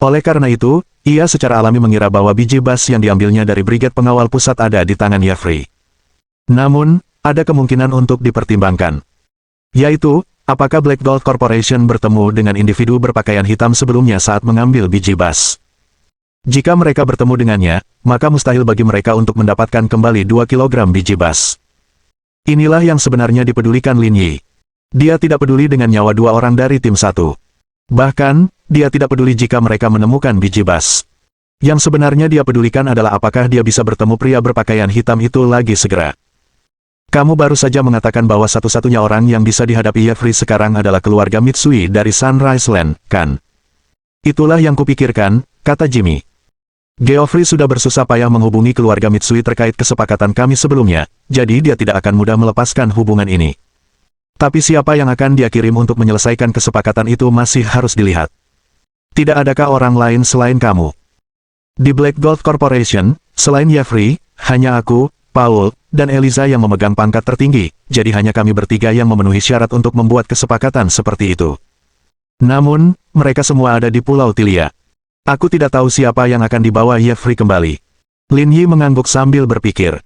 Oleh karena itu, ia secara alami mengira bahwa biji bas yang diambilnya dari Brigade Pengawal Pusat ada di tangan Jeffrey. Namun, ada kemungkinan untuk dipertimbangkan. Yaitu, apakah Black Gold Corporation bertemu dengan individu berpakaian hitam sebelumnya saat mengambil biji bas? Jika mereka bertemu dengannya, maka mustahil bagi mereka untuk mendapatkan kembali 2 kg biji bas. Inilah yang sebenarnya dipedulikan Lin Yi. Dia tidak peduli dengan nyawa 2 orang dari tim 1. Bahkan, dia tidak peduli jika mereka menemukan biji bas. Yang sebenarnya dia pedulikan adalah apakah dia bisa bertemu pria berpakaian hitam itu lagi segera. Kamu baru saja mengatakan bahwa satu-satunya orang yang bisa dihadapi Jeffrey sekarang adalah keluarga Mitsui dari Sunrise Land, kan? Itulah yang kupikirkan, kata Jimmy. Geoffrey sudah bersusah payah menghubungi keluarga Mitsui terkait kesepakatan kami sebelumnya, jadi dia tidak akan mudah melepaskan hubungan ini. Tapi siapa yang akan dia kirim untuk menyelesaikan kesepakatan itu masih harus dilihat. Tidak adakah orang lain selain kamu? Di Black Gold Corporation, selain Jeffrey, hanya aku, Paul, dan Eliza yang memegang pangkat tertinggi, jadi hanya kami bertiga yang memenuhi syarat untuk membuat kesepakatan seperti itu. Namun, mereka semua ada di Pulau Tilia. Aku tidak tahu siapa yang akan dibawa Jeffrey kembali. Lin Yi mengangguk sambil berpikir.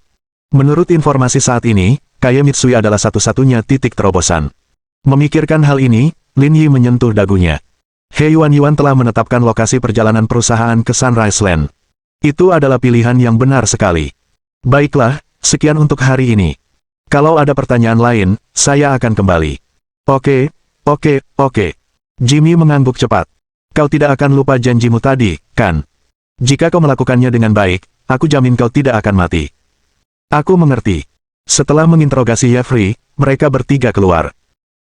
Menurut informasi saat ini, Kaya Mitsui adalah satu-satunya titik terobosan. Memikirkan hal ini, Lin Yi menyentuh dagunya. He Yuan telah menetapkan lokasi perjalanan perusahaan ke Sunrise Land. Itu adalah pilihan yang benar sekali. Baiklah, sekian untuk hari ini. Kalau ada pertanyaan lain, saya akan kembali. Oke. Jimmy mengangguk cepat. Kau tidak akan lupa janjimu tadi, kan? Jika kau melakukannya dengan baik, aku jamin kau tidak akan mati. Aku mengerti. Setelah menginterogasi Jeffrey, mereka bertiga keluar.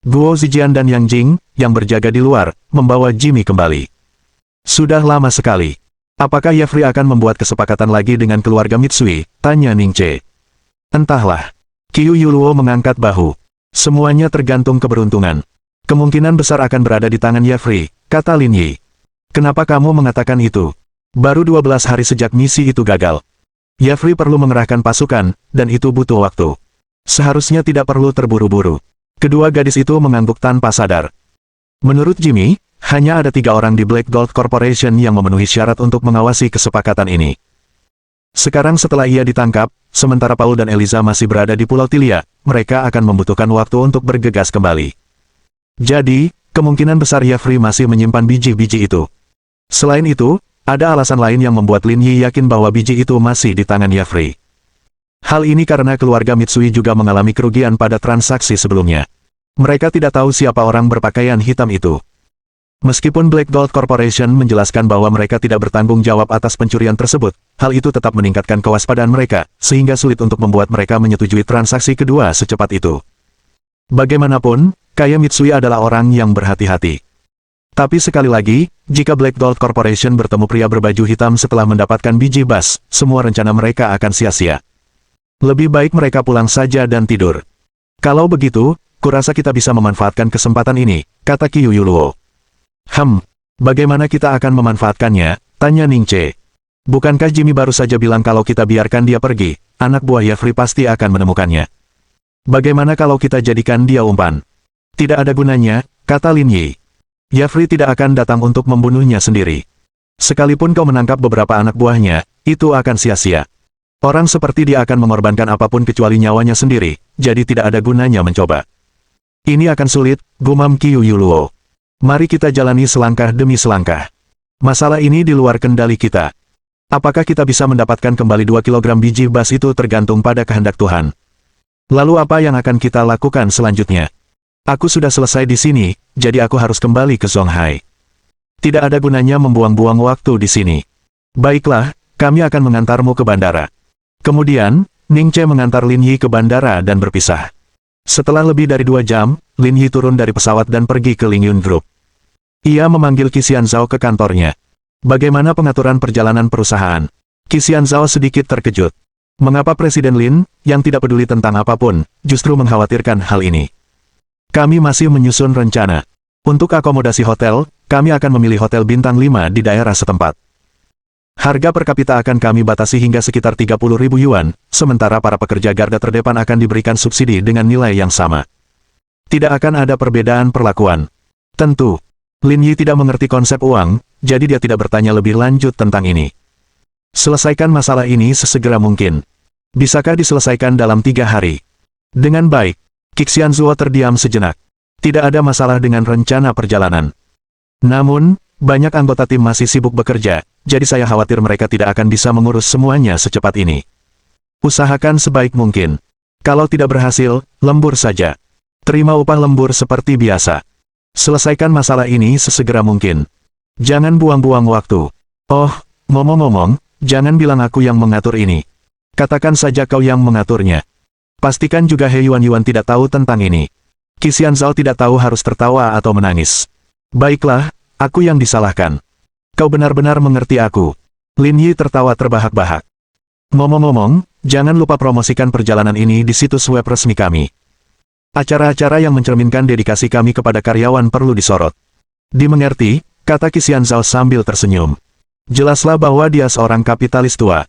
Guo Zijian dan Yang Jing, yang berjaga di luar, membawa Jimmy kembali. Sudah lama sekali. Apakah Jeffrey akan membuat kesepakatan lagi dengan keluarga Mitsui? Tanya Ning Che. Entahlah. Qiu Yuluo mengangkat bahu. Semuanya tergantung keberuntungan. Kemungkinan besar akan berada di tangan Jeffrey, kata Lin Yi. Kenapa kamu mengatakan itu? Baru 12 hari sejak misi itu gagal. Jeffrey perlu mengerahkan pasukan, dan itu butuh waktu. Seharusnya tidak perlu terburu-buru. Kedua gadis itu mengangguk tanpa sadar. Menurut Jimmy, hanya ada 3 orang di Black Gold Corporation yang memenuhi syarat untuk mengawasi kesepakatan ini. Sekarang setelah ia ditangkap, sementara Paul dan Eliza masih berada di Pulau Tilia, mereka akan membutuhkan waktu untuk bergegas kembali. Jadi, kemungkinan besar Jeffrey masih menyimpan biji-biji itu. Selain itu, ada alasan lain yang membuat Lin Yi yakin bahwa biji itu masih di tangan Jeffrey. Hal ini karena keluarga Mitsui juga mengalami kerugian pada transaksi sebelumnya. Mereka tidak tahu siapa orang berpakaian hitam itu. Meskipun Black Gold Corporation menjelaskan bahwa mereka tidak bertanggung jawab atas pencurian tersebut, hal itu tetap meningkatkan kewaspadaan mereka, sehingga sulit untuk membuat mereka menyetujui transaksi kedua secepat itu. Bagaimanapun, Kaya Mitsui adalah orang yang berhati-hati. Tapi sekali lagi, jika Black Gold Corporation bertemu pria berbaju hitam setelah mendapatkan biji bas, semua rencana mereka akan sia-sia. Lebih baik mereka pulang saja dan tidur. Kalau begitu, kurasa kita bisa memanfaatkan kesempatan ini, kata Qiu Yuluo. Bagaimana kita akan memanfaatkannya? Tanya Ning Che. Bukankah Jimmy baru saja bilang kalau kita biarkan dia pergi, anak buah Jeffrey pasti akan menemukannya. Bagaimana kalau kita jadikan dia umpan? Tidak ada gunanya, kata Lin Yi. Jeffrey tidak akan datang untuk membunuhnya sendiri. Sekalipun kau menangkap beberapa anak buahnya, itu akan sia-sia. Orang seperti dia akan mengorbankan apapun kecuali nyawanya sendiri, jadi tidak ada gunanya mencoba. Ini akan sulit, gumam Qiu Yuluo. Mari kita jalani selangkah demi selangkah. Masalah ini di luar kendali kita. Apakah kita bisa mendapatkan kembali 2 kilogram biji bas itu tergantung pada kehendak Tuhan. Lalu apa yang akan kita lakukan selanjutnya? Aku sudah selesai di sini, jadi aku harus kembali ke Zonghai. Tidak ada gunanya membuang-buang waktu di sini. Baiklah, kami akan mengantarmu ke bandara. Kemudian, Ning Che mengantar Lin Yi ke bandara dan berpisah. Setelah lebih dari 2 jam, Lin Yi turun dari pesawat dan pergi ke Lingyun Group. Ia memanggil Qi Xianzhao ke kantornya. Bagaimana pengaturan perjalanan perusahaan? Qi Xianzhao sedikit terkejut. Mengapa Presiden Lin, yang tidak peduli tentang apapun, justru mengkhawatirkan hal ini? Kami masih menyusun rencana. Untuk akomodasi hotel, kami akan memilih hotel bintang 5 di daerah setempat. Harga per kapita akan kami batasi hingga sekitar 30.000 yuan, sementara para pekerja garda terdepan akan diberikan subsidi dengan nilai yang sama. Tidak akan ada perbedaan perlakuan. Tentu, Lin Yi tidak mengerti konsep uang, jadi dia tidak bertanya lebih lanjut tentang ini. Selesaikan masalah ini sesegera mungkin. Bisakah diselesaikan dalam 3 hari? Dengan baik. Qi Xianzhou terdiam sejenak. Tidak ada masalah dengan rencana perjalanan. Namun, banyak anggota tim masih sibuk bekerja, jadi saya khawatir mereka tidak akan bisa mengurus semuanya secepat ini. Usahakan sebaik mungkin. Kalau tidak berhasil, lembur saja. Terima upah lembur seperti biasa. Selesaikan masalah ini sesegera mungkin. Jangan buang-buang waktu. Oh, ngomong-ngomong, jangan bilang aku yang mengatur ini. Katakan saja kau yang mengaturnya. Pastikan juga He Yuan tidak tahu tentang ini. Qi Xianzhao tidak tahu harus tertawa atau menangis. Baiklah, aku yang disalahkan. Kau benar-benar mengerti aku. Lin Yi tertawa terbahak-bahak. Ngomong-ngomong, jangan lupa promosikan perjalanan ini di situs web resmi kami. Acara-acara yang mencerminkan dedikasi kami kepada karyawan perlu disorot. Dimengerti, kata Qi Xianzhao sambil tersenyum. Jelaslah bahwa dia seorang kapitalis tua.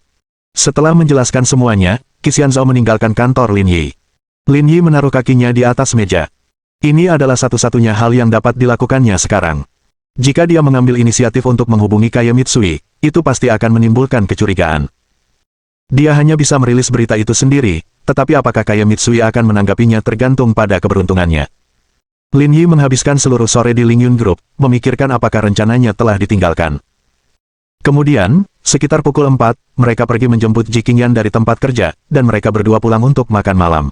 Setelah menjelaskan semuanya, Qi Xianzhao meninggalkan kantor Lin Yi. Lin Yi menaruh kakinya di atas meja. Ini adalah satu-satunya hal yang dapat dilakukannya sekarang. Jika dia mengambil inisiatif untuk menghubungi Kaya Mitsui, itu pasti akan menimbulkan kecurigaan. Dia hanya bisa merilis berita itu sendiri, tetapi apakah Kaya Mitsui akan menanggapinya tergantung pada keberuntungannya. Lin Yi menghabiskan seluruh sore di Lingyun Group, memikirkan apakah rencananya telah ditinggalkan. Kemudian, sekitar pukul 4, mereka pergi menjemput Ji Qingyan dari tempat kerja, dan mereka berdua pulang untuk makan malam.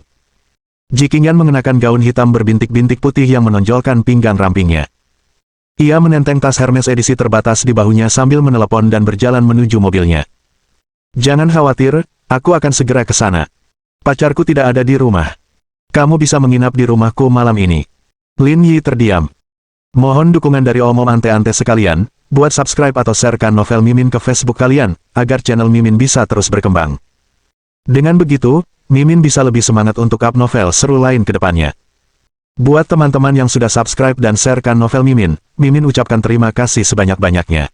Ji Qingyan mengenakan gaun hitam berbintik-bintik putih yang menonjolkan pinggang rampingnya. Ia menenteng tas Hermes edisi terbatas di bahunya sambil menelepon dan berjalan menuju mobilnya. Jangan khawatir, aku akan segera ke sana. Pacarku tidak ada di rumah. Kamu bisa menginap di rumahku malam ini. Lin Yi terdiam. Mohon dukungan dari omom ante-ante sekalian, buat subscribe atau sharekan novel Mimin ke Facebook kalian, agar channel Mimin bisa terus berkembang. Dengan begitu, Mimin bisa lebih semangat untuk up novel seru lain ke depannya. Buat teman-teman yang sudah subscribe dan sharekan novel Mimin, Mimin ucapkan terima kasih sebanyak-banyaknya.